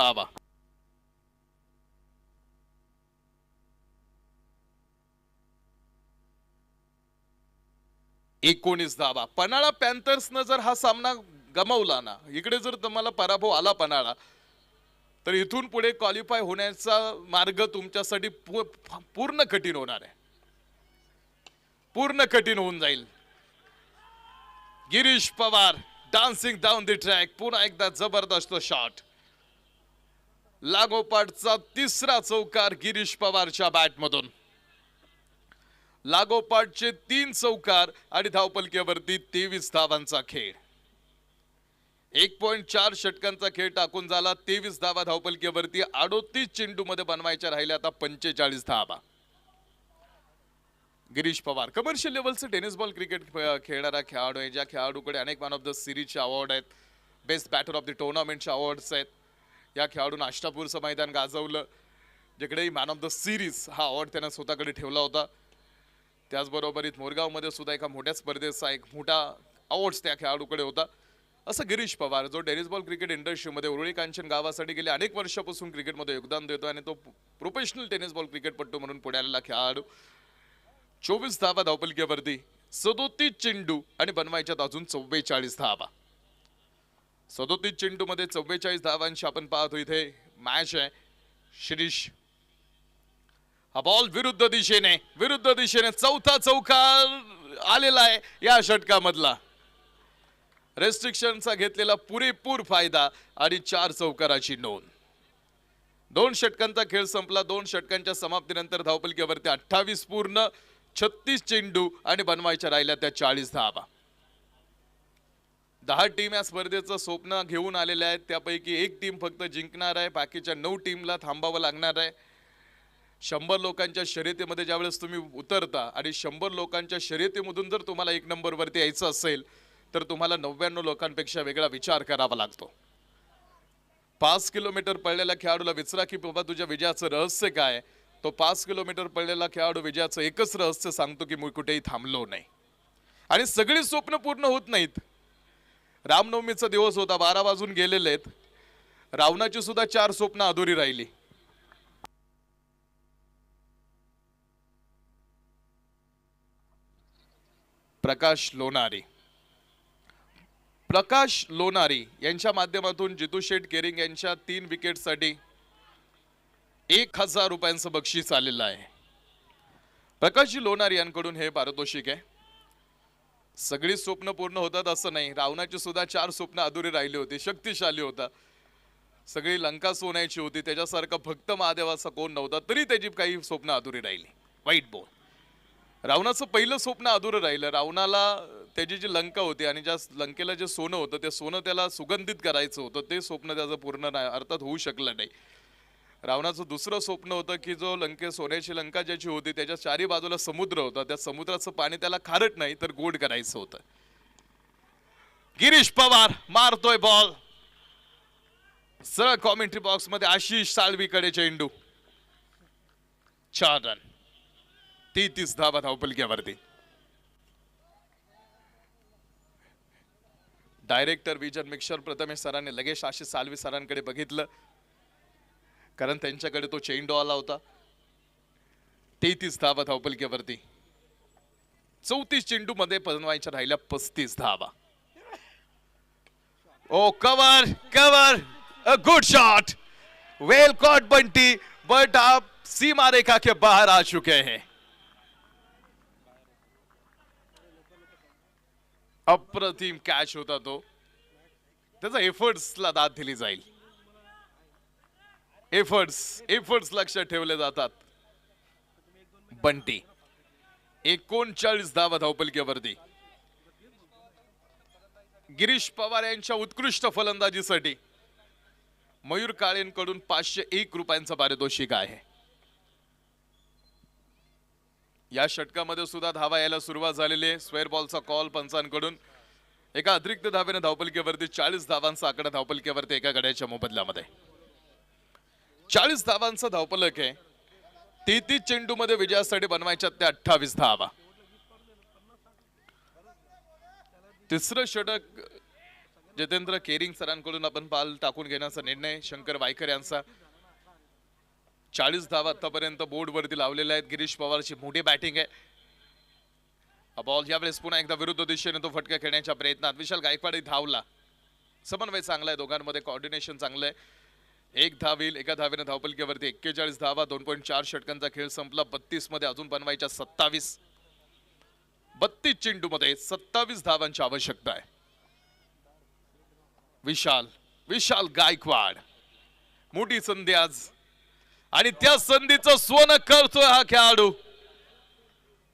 धावा. पन्हाळा पॅन्थर्सनं जर हा सामना गमावला ना, इकडे जर तुम्हाला पराभव आला पन्हाळा, तर इथून पुढे क्वालिफाय होण्याचा मार्ग तुमच्यासाठी पूर्ण कठीण होणार आहे. पूर्ण कठीण होऊन जाईल. Girish Pawar dancing down the track. पुन्हा एकदा जबरदस्त शॉट. लागोपाठचा तिसरा चौकार गिरीश पवारच्या बॅटमधून. लागोपाठचे 3 चौकार आणि धावपलकीवरती 23 धावांचा खेळ. 1.4 षटकांचा खेळ टाकून झाला. 23 धावा धावपलकीवरती. 38 चेंडू मध्ये बनवायच्या राहिल्या आता 45 धावा. गिरीश पवार कमर्शियल लेवलचं टेनिस बॉल क्रिकेट खेळणारा खेळाडू आहे. ज्या खेळाडूकडे अनेक मॅन ऑफ द सिरीजचे अवॉर्ड आहेत, बेस्ट बॅटर ऑफ द टुर्नामेंटचे अवॉर्ड्स आहेत. या खेळाडून अष्टापूरचं मैदान गाजवलं, जिकडेही मॅन ऑफ द सिरीज हा अवॉर्ड त्यानं स्वतःकडे ठेवला होता. त्याचबरोबर मोरगावमध्ये सुद्धा एका मोठ्या स्पर्धेचा एक मोठा अवॉर्ड्स त्या खेळाडूकडे होता. असं गिरीश पवार जो टेनिस बॉल क्रिकेट इंडस्ट्रीमध्ये उरुळी कांचन गावासाठी गेले अनेक वर्षापासून क्रिकेटमध्ये योगदान देतो आणि तो प्रोफेशनल टेनिस बॉल क्रिकेटपटू म्हणून पुढे आलेला खेळाडू 24 धावा धावपलकीवरती 37 चेंडू आणि बनवायच्यात अजून 44 धावा. 37 चेंडू मध्ये 44 धावांची आपण पाहतो इथे मॅच आहे. शिरीष हा बॉल विरुद्ध दिशेने चौथा चौका आलेला आहे या षटकामधला. रेस्ट्रिक्शनचा घेतलेला पुरेपूर फायदा आणि 4 चौकाराची नोंद. 2 षटकांचा खेळ संपला. 2 षटकांच्या समाप्तीनंतर धावपलकीवरती 28 पूर्ण 36 चेंडू आणि बनवायच्या राहिल्या त्या 40 धावा. 10 टीम या स्पर्धेचं स्वप्न घेऊन आलेल्या आहेत. त्यापैकी एक टीम फक्त जिंकणार आहे. बाकीच्या 9 टीमला थांबावं लागणार आहे. 100 लोकांच्या शर्यतीमध्ये ज्यावेळेस तुम्ही उतरता आणि 100 लोकांच्या शर्यतीमधून जर तुम्हाला 1 नंबरवरती यायचं असेल तर तुम्हाला 99 लोकांपेक्षा वेगळा विचार करावा लागतो. 5 किलोमीटर पळलेल्या खेळाडूला विचारा की बाबा तुझ्या विजयाचं रहस्य काय. तो 5 किलोमीटर पळलेला खेळाडू विजयाचं एकच रहस्य सांगतो की मी कुठेही थांबलो नाही. आणि सगळी स्वप्न पूर्ण होत नाहीत. रामनवमीचा दिवस होता. 12 वाजून गेलेले आहेत. रावणाची सुद्धा 4 स्वप्न अधुरी राहिली. प्रकाश लोणारी यांच्या माध्यमातून जितू शेठ केरिंग यांच्या 3 विकेटसाठी 1000 रुपयांचं बक्षीस आलेलं आहे. प्रकाशजी लोणारी यांकडून हे पारितोषिक आहे. सगळी स्वप्न पूर्ण होतात असं नाही. रावणाची सुद्धा 4 स्वप्न अधुरी राहिली होती. शक्तिशाली होता. सगळी लंका सोन्याची होती. त्याच्यासारखा भक्त महादेवाचा कोण नव्हता. तरी त्याची काही स्वप्न अधुरी राहिली. वाईट बॉल. रावणाचं पहिलं स्वप्न अधुरं राहिलं. रावणाला त्याची जी लंका होती आणि ज्या लंकेला जे सोनं होतं ते सोनं त्याला सुगंधित करायचं होतं. ते स्वप्न त्याचं पूर्ण अर्थात होऊ शकलं नाही. रावणाचं दुसरं स्वप्न होतं की जो सोन्याची लंका ज्याची होती त्याच्या 4ही बाजूला समुद्र होता. त्या समुद्राचं पाणी त्याला खारट नाही तर गोड करायचं होतं. गिरीश पवार मारतोय बॉल सरळ कॉमेंट्री बॉक्स मध्ये. आशिष साळवीकडे चेंडू. 4 रन 33 धावा धावपलकीवरती. डायरेक्टर विजन मिक्सर प्रथमेश सरांनी लगेच आशिष साळवी सरांकडे बघितलं कारण त्यांच्याकडे तो चेंडू आला होता. 33 धावा धावपलकीवरती. 34 चेंडू मध्ये बनवायच्या राहिल्या 35 धावा. Oh cover a good shot. Well caught Bunty but आप सीमा रेखा के बाहर आ चुके हैं. अप्रतिम कॅच होता तो. त्याचा एफर्ट्सला दाद दिली जाईल. एफर्ट्स लक्षात ठेवले जातात. बंटी 39 धावा धावपलकीवरती. गिरीश पवार यांच्या उत्कृष्ट फलंदाजीसाठी मयूर काळेंकडून 501 रुपयांचं पारितोषिक आहे. या षटकामध्ये सुद्धा धावा यायला सुरुवात झालेली आहे. स्क्वेअर बॉलचा कॉल पंचांकडून. एका अतिरिक्त धावेने धावपलकीवरती 40 धावांचा आकडा धावपलकीवरती एका गड्याच्या मोबदल्यामध्ये. 40 धावांचा धावपलक आहे. 33 चेंडू मध्ये विजयासाठी बनवायच्या त्या 28 धावा. तिसरं षटक जितेंद्र केरिंग सरांकडून आपण पाल टाकून घेण्याचा निर्णय शंकर वायकर यांचा. 40 धावा आतापर्यंत बोर्ड वरती लावलेल्या आहेत. गिरीश पवारची मोठी बॅटिंग आहे. बॉल यावेळेस पुन्हा एकदा विरुद्ध दिशेने तो फटका खेळण्याच्या प्रयत्नात. विशाल गायकवाड धावला. समन्वय चांगला आहे दोघांमध्ये. कोऑर्डिनेशन चांगलं आहे. 1 धाव एका धावेने धावपलकीवरती 41 धावा. 2.4 षटकांचा खेळ संपला. 32 मध्ये अजून बनवायच्या 27. 32 चेंडू मध्ये 27 धावांची आवश्यकता आहे. विशाल गायकवाड मोठी संधी आज आणि त्या संधीचं सोनं करतोय हा खेळाडू.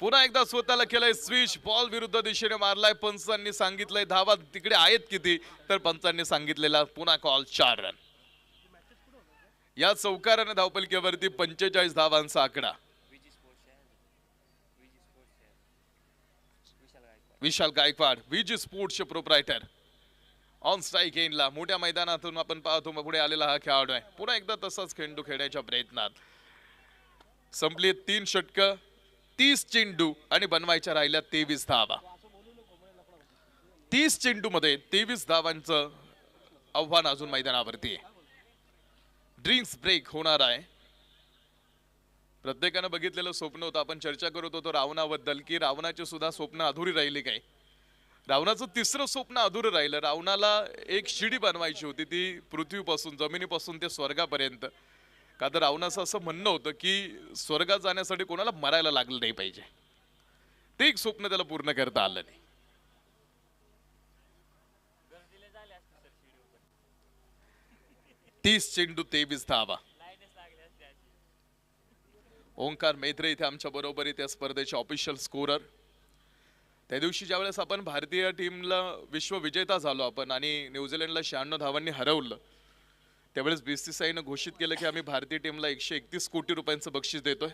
पुन्हा एकदा स्वतःला केलंय स्विच. बॉल विरुद्ध दिशेने मारलाय. पंचांनी सांगितलंय धावा तिकडे आहेत किती तर पंचांनी सांगितलेला पुन्हा कॉल. 4 रन. या चौकाराने धावपलकीवरती 45 धावांचा आकडा. विशाल गायकवाड विजी स्पोर्ट्सचे प्रोप्रायटर ऑन स्ट्राइक एंडला. मोठ्या मैदानातून आपण पाहतो पुढे आलेला हा खेळाडू आहे. पुन्हा एकदा तसाच खेळू खेळण्याच्या प्रयत्नात. संपली 3 षटक 30 चेंडू आणि बनवायच्या राहिल्या 23 धावा. 30 चेंडूमध्ये 23 धावांचं आव्हान अजून मैदानावरती आहे. ड्रिंक्स ब्रेक होणार आहे. प्रत्येकानं बघितलेलं स्वप्न होतं. आपण चर्चा करत होतो रावणाबद्दल की रावणाची सुद्धा स्वप्न अधुरी राहिली काय. रावणाचं तिसरं स्वप्न अधुरं राहिलं. रावणाला एक शिडी बनवायची होती, ती पृथ्वीपासून जमिनीपासून ते स्वर्गापर्यंत. का तर रावणाचं असं म्हणणं होतं की स्वर्गात जाण्यासाठी कोणाला मरायला लागलं नाही पाहिजे. ते एक स्वप्न त्याला पूर्ण करता आलं नाही. 30 चेंडू 23 धावा. ओंकार मैत्रे इथे आमच्या बरोबर त्या स्पर्धेचे ऑफिशियल स्कोरर. त्या दिवशी ज्यावेळेस आपण भारतीय टीमला विश्व विजेता झालो आपण आणि न्यूझीलंडला 96 धावांनी हरवलं, त्यावेळेस बीसीसीआयनं घोषित केलं की आम्ही भारतीय टीमला 131 कोटी रुपयांचं बक्षीस देतोय.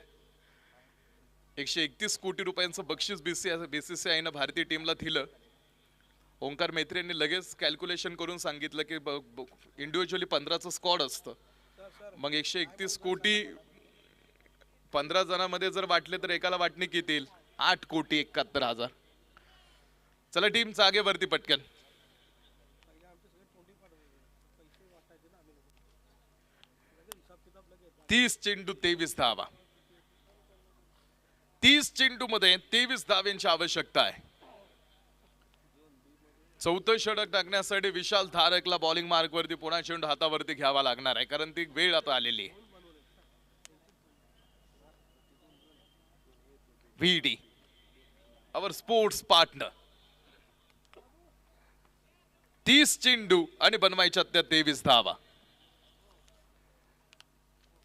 131 कोटी रुपयांचं बक्षीस बीसीसीआयनं भारतीय टीमला दिलं. ओंकार मैत्रे यांनी लगेच कॅल्क्युलेशन करून सांगितलं की इंडिव्हिज्युअली 15चं स्क्वॉड असतं. मग 131 कोटी 15 जणांमध्ये जर वाटले तर एकाला वाटणी किती येईल? 8,71,00,000. चला टीम जागेवरती पटकन. तीस चेंडू 23 धावा. 30 चेंडू मध्ये 23 धावांची आवश्यकता आहे. चौथं षटक टाकण्यासाठी विशाल धारकला बॉलिंग मार्क वरती पुन्हा चेंडू हातावरती घ्यावा लागणार आहे, कारण ती वेळ आता आलेली आहे. व्हीडी आवर स्पोर्ट्स पार्टनर. 30 चेंडू आणि बनवायच्या त्या 23 धावा.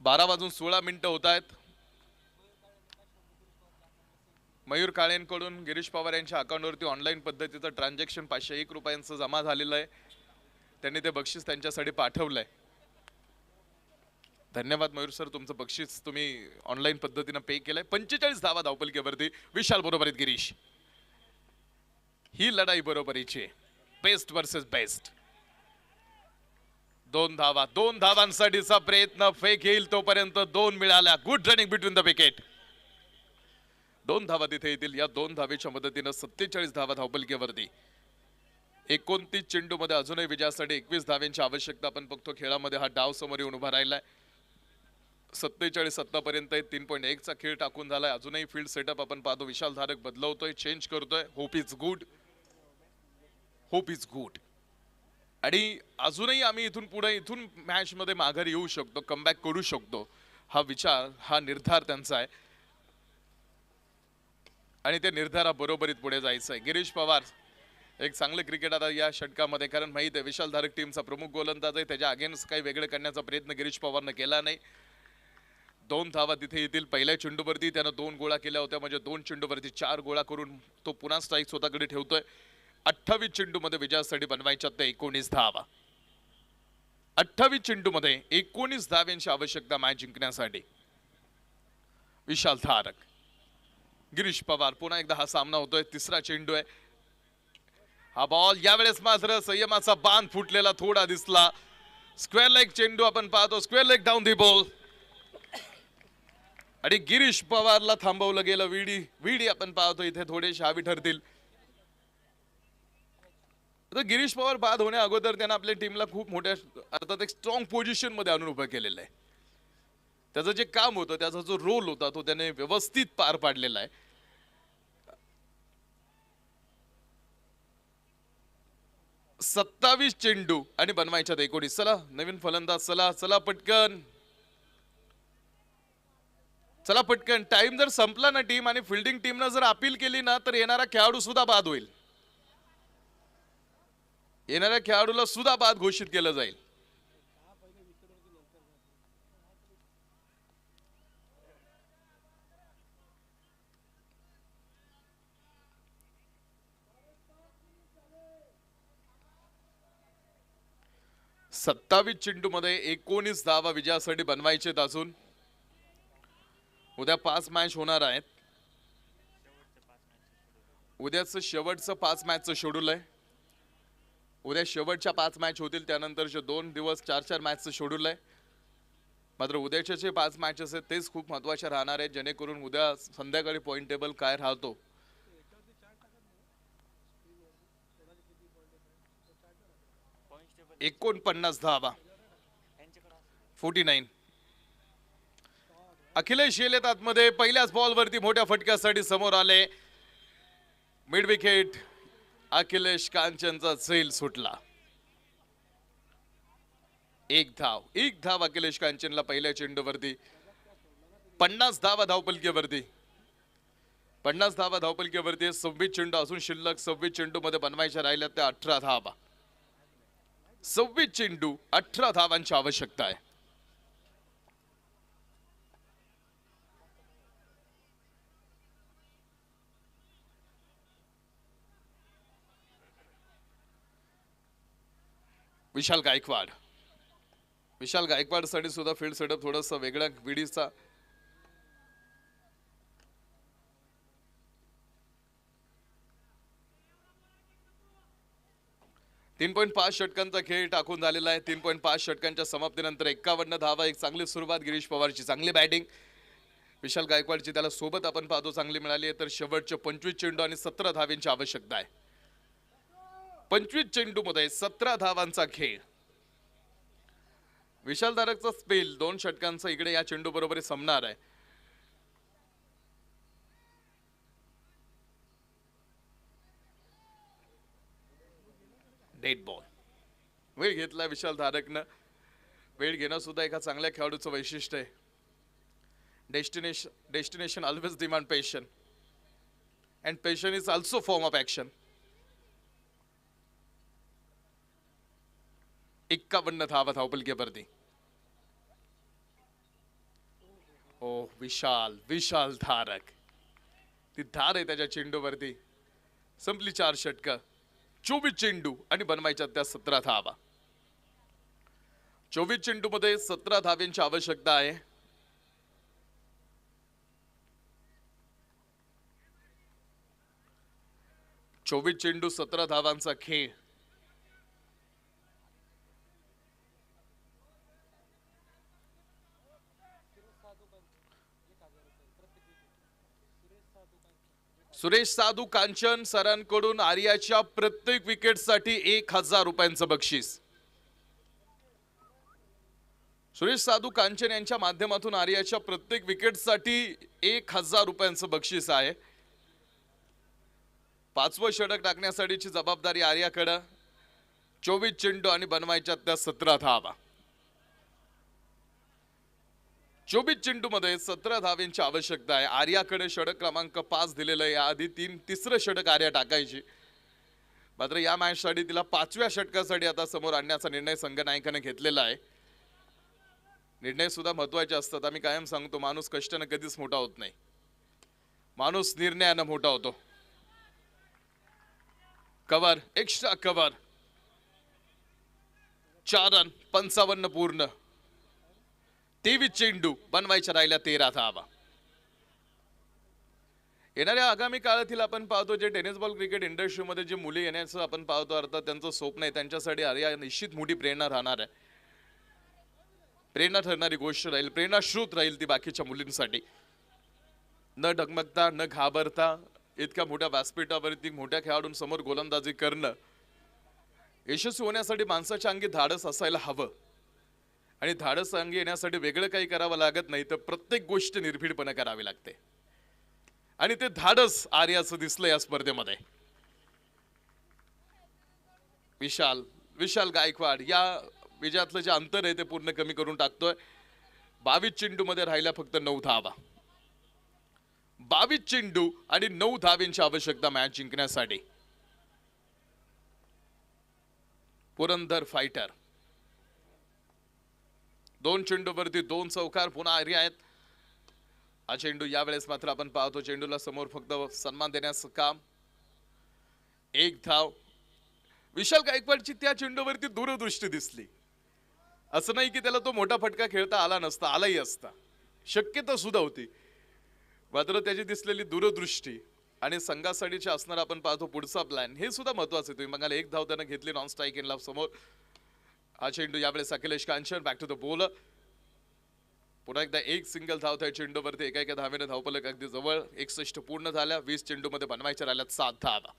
12:16 होत आहेत. मयूर काळेंकडून गिरीश पवार यांच्या अकाउंटवरती ऑनलाईन पद्धतीचं ट्रान्झॅक्शन 501 रुपयांचं जमा झालेलं आहे. त्यांनी ते बक्षीस त्यांच्यासाठी पाठवलंय. धन्यवाद मयूर सर, तुमचं बक्षीस तुम्ही ऑनलाईन पद्धतीने पे केलंय. 45 धावा धावपलकीवरती विशाल बरोबर आहेत गिरीश. ही लढाई बरोबरीची आहे, बेस्ट वर्सेस बेस्ट. 2 धावा, 2 धावांसाठीचा प्रयत्न. फेक येईल तोपर्यंत 2 मिळाल्या. Good running between the wicket. 2 धावा तिथे येतील. या 2 धावेच्या मदतीनं 47 धावा धावपलकीवरती. 29 चेंडू मध्ये अजूनही विजयासाठी 21 धाव्यांची आवश्यकता. आपण बघतो खेळामध्ये हा डाव समोर येऊन उभा राहिलाय. 47 आतापर्यंत 3.1 चा खेळ टाकून झालाय. अजूनही फील्ड सेटअप आपण पाहतो. विशाल धारक बदलवतोय, चेंज करतोय. Hope is good, hope is good. आणि अजूनही आम्ही इथून मॅच मध्ये माघारी येऊ शकतो, कमबॅक करू शकतो. हा विचार, हा निर्धार त्यांचा आहे आणि त्या निर्धाराबरोबरीत पुढे जायचं आहे. गिरीश पवार एक चांगलं क्रिकेट आता या षटकामध्ये, कारण माहित आहे विशाल धारक टीमचा प्रमुख गोलंदाज आहे. त्याच्या अगेन्स्ट काही वेगळे करण्याचा प्रयत्न गिरीश पवारनं केला नाही. 2 धावा तिथे येतील. पहिल्या चेंडूवरती त्यानं 2 गोळा केल्या होत्या, म्हणजे 2 चेंडूवरती 4 गोळा करून तो पुन्हा स्ट्राईक स्वतःकडे ठेवतोय. 28 चेंडू मध्ये विजयासाठी बनवायच्या त्या 19 धावा. 28 चेंडू मध्ये 19 धाव्यांची आवश्यकता मॅच जिंकण्यासाठी. विशाल धारक, गिरीश पवार. पुन्हा एकदा हा सामना होतोय. तिसरा चेंडू आहे. हा बॉल यावेळेस मात्र संयमाचा बांध फुटलेला थोडा दिसला. स्क्वेअर लेग चेंडू आपण पाहतो. Square leg down the ball आणि गिरीश पवारला थांबवलं गेलं. विडी आपण पाहतो इथे थोडेसे हावी ठरतील. गिरीश पवार बाद होण्या अगोदर त्यानं आपल्या टीमला खूप मोठ्या अर्थात एक स्ट्रॉंग पोझिशन मध्ये आणून उभं केलेलं आहे. त्याचं जे काम होतं, त्याचा जो रोल होता, तो त्याने व्यवस्थित पार पाडलेला आहे. सत्तावीस चेंडू आणि बनवायच्यात 19. चला नवीन फलंदाज, चला चला पटकन, चला पटकन. टाइम जर संपला ना टीम आणि फिल्डिंग टीमनं जर अपील केली ना, तर येणारा खेळाडू सुद्धा बाद होईल. येणाऱ्या खेळाडूला सुद्धा बाद घोषित केलं जाईल. सत्तावीस चेंडू मध्ये 19 धावा विजयासाठी बनवायचे. अजून उद्या 5 मॅच होणार आहेत. उद्याचं शेवटचं 5 मॅचचं शेड्यूल आहे. उद्या शेवटच्या 5 मॅच होतील. त्यानंतरचे 2 दिवस 4-4 मॅचचं शेड्यूल आहे. मात्र उद्याचे जे 5 मॅचेस आहेत तेच खूप महत्त्वाचे राहणार आहेत, जेणेकरून उद्या संध्याकाळी पॉइंट टेबल काय राहतो. 49 धावा 49. अखिलेश गेलेत आतमध्ये. पहिल्याच बॉलवरती मोठ्या फटक्यासाठी समोर आले. मिड विकेट अखिलेश कांचनचा झेल सुटला. एक धाव अखिलेश कांचनला पहिल्या चेंडूवरती. 50 धावा धावपलकीवरती. 50 धावा धावपलकीवरती. 26 चेंडू असून शिल्लक. 26 चेंडू मध्ये बनवायच्या राहिल्या त्या 18 धावा. 26 चेंडू 18 धावांची आवश्यकता आहे. विशाल गायकवाड साठी सुद्धा फील्ड सेटअप थोडासा वेगळा विडीचा. तीन 3.5 षटकांचा खेळ टाकून झालेला आहे. 3.5 षटकांच्या समाप्तीनंतर 51 धावा. एक चांगली सुरुवात गिरीश पवारची. चांगली बॅटिंग विशाल गायकवाडची. त्याला सोबत आपण पाहतो चांगली मिळाली आहे. तर शेवटचे 25 चेंडू आणि 17 धावांची आवश्यकता आहे. 25 चेंडू मध्ये 17 धावांचा खेळ. विशाल धारकचा स्पेल 2 षटकांचा इकडे या चेंडू बरोबर संपणार आहे. Dead ball. वेळ घेतला विशाल धारकनं. वेळ घेणं सुद्धा एका चांगल्या खेळाडूचं वैशिष्ट्य आहे. Destination always demand patience and patience is also form of action. 51 धावा धावपलकीवरती. ओ विशाल धारक. ती धार आहे त्याच्या चेंडूवरती. संपली 4 षटकं. 24 चेंडू आणि बनवायच्या त्या 17 धावा. 24 चेंडू मध्ये 17 धाव्यांची आवश्यकता आहे. चोवीस चेंडू 17 धावांचा खेळ. सुरेश साधू कांचन सरांकडून आर्याच्या प्रत्येक विकेटसाठी 1000 रुपयांचं बक्षीस. सुरेश साधू कांचन यांच्या माध्यमातून आर्याच्या प्रत्येक विकेटसाठी 1000 रुपयांचं बक्षीस आहे. 5वं षटक टाकण्यासाठीची जबाबदारी आर्याकडे. 24 चेंडू आणि बनवायच्या त्या 17 धावा. 24 चेंडू मध्ये 17 धावांची आवश्यकता आहे. आर्याकडे षटक क्रमांक 5 दिलेलं आहे. याआधी तिसरं षटक आर्या टाकायची. मात्र या मॅच साठी तिला 5व्या षटकासाठी आता समोर आणण्याचा निर्णय संघनायकाने घेतलेला आहे. निर्णय सुद्धा महत्त्वाचे असतात. आम्ही कायम सांगतो माणूस कष्टाने कधीच मोठा होत नाही. माणूस निर्णयाने मोठा होतो. Cover extra cover. 4 रन 55 पूर्ण. 23 चेंडू बनवायच्या राहिल्या 13 धावा. येणाऱ्या आगामी काळातील आपण पाहतो जे टेनिस बॉल क्रिकेट इंडस्ट्रीमध्ये जे मुली येण्याचं आपण पाहतो अर्थात त्यांचं स्वप्न आहे. त्यांच्यासाठी आर्या निश्चित मोठी प्रेरणा राहणार आहे. प्रेरणा ठरणारी गोष्ट राहील. प्रेरणाश्रोत राहील ती बाकीच्या मुलींसाठी. न डगमगता न घाबरता इतक्या मोठ्या व्यासपीठावरती मोठ्या खेळाडूंसमोर गोलंदाजी करणं. यशस्वी होण्यासाठी माणसाच्या अंगी धाडस असायला हवं. आणि धाडस अंगी येण्यासाठी वेगळं काही करावं लागत नाही तर प्रत्येक गोष्ट निर्भीडपणे करावी लागते. आणि ते धाडस आर्याचं दिसलं या स्पर्धेमध्ये. विशाल गायकवाड या विजयातलं जे अंतर आहे ते पूर्ण कमी करून टाकतोय. 22 चेंडू मध्ये राहिल्या फक्त 9 धावा. 22 चेंडू आणि 9 धावांची आवश्यकता मॅच जिंकण्यासाठी. पुरंदर फायटर 2 चेंडूवरती 2 चौकार. पुन्हा आर्या आहेत. हा चेंडू यावेळेस मात्र आपण पाहतो चेंडूला समोर फक्त सन्मान देण्याचं काम. 1 धाव. विशाल गायकवाडची त्या चेंडूवरती दूरदृष्टी दिसली. असं नाही की त्याला तो मोठा फटका खेळता आला नसता. आलाही असता. शक्यता सुद्धा होती. मात्र त्याची दिसलेली दूरदृष्टी आणि संघासाठीचे असणार आपण पाहतो पुढचा प्लॅन हे सुद्धा महत्वाचं आहे. तुम्ही बघाल 1 धाव त्यानं घेतली नॉन स्ट्राईक इनला समोर. हा चेंडू यावेळेस Akhilesh Kanchan back to the ball. पुन्हा एकदा 1 सिंगल धाव त्या चेंडूवरती. एका धावेने धावपलक अगदी जवळ. 61 पूर्ण झाल्या. 20 चेंडू मध्ये बनवायच्या राहिल्यात 7 धावा.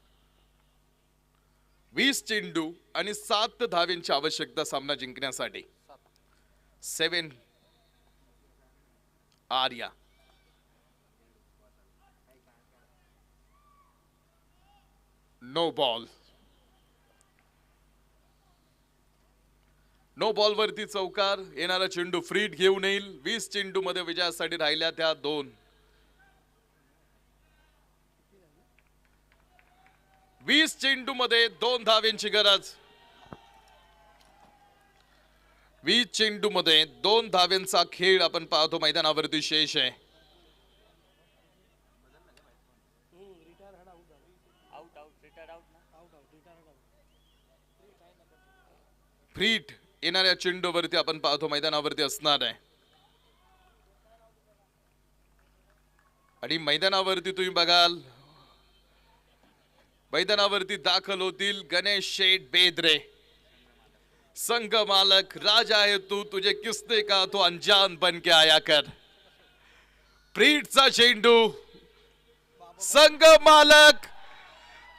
20 चेंडू आणि 7 धावांची आवश्यकता सामना जिंकण्यासाठी. 7 Arya. No ball. No ball वरती चौकार. येणारा चेंडू फ्रीट घेऊन येईल. 20 चेंडू मध्ये विजयासाठी राहिल्या त्या 2. 20 चेंडू मध्ये 2 धावांची गरज. 20 चेंडू मध्ये 2 धावांचा खेळ आपण पाहतो मैदानावरती शेष आहे. फ्रीट येणाऱ्या चेंडूवरती आपण पाहतो मैदानावरती असणार आहे. आणि मैदानावरती तुम्ही बघाल, मैदानावरती दाखल होतील गणेश शेठ बेदरे. संघ मालक राजा है तू, तुझे किसने कहा तो अनजान बन के आया कर. फ्रीटचा चेंडू. संघ मालक,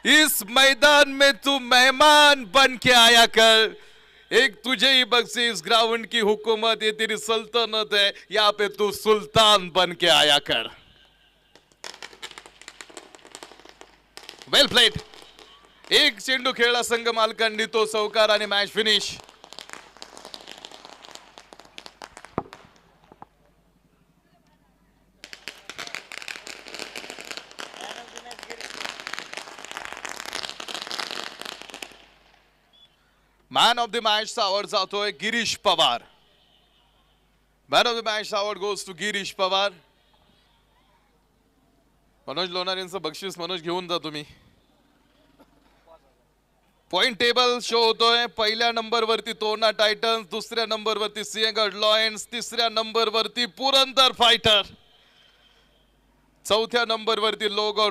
इस मैदान में तू मेहमान बन के आया कर. एक तुझे ही बख्शी, ग्राउंड की हुकूमत, ये तेरी सल्तनत है, यहाँ पे तू सुल्तान बन के आया कर. Well played. एक चेंडू खेळला संघ मालकांनी, तो चौकार आणि match finish. Man of the match चा अवॉर्ड जातोय Girish Pawar. Man of the match award goes to Girish Pawar. Manoj Lonar यांचं बक्षीस मनोज घेऊन जा तुम्ही. पॉइंट टेबल शो होतोय. पहिल्या नंबर वरती तोरणा टायटन्स, दुसऱ्या नंबर वरती सिंहगड लॉयन्स, तिसऱ्या नंबर वरती पुरंदर फायटर, चौथ्या नंबर वरती लोगो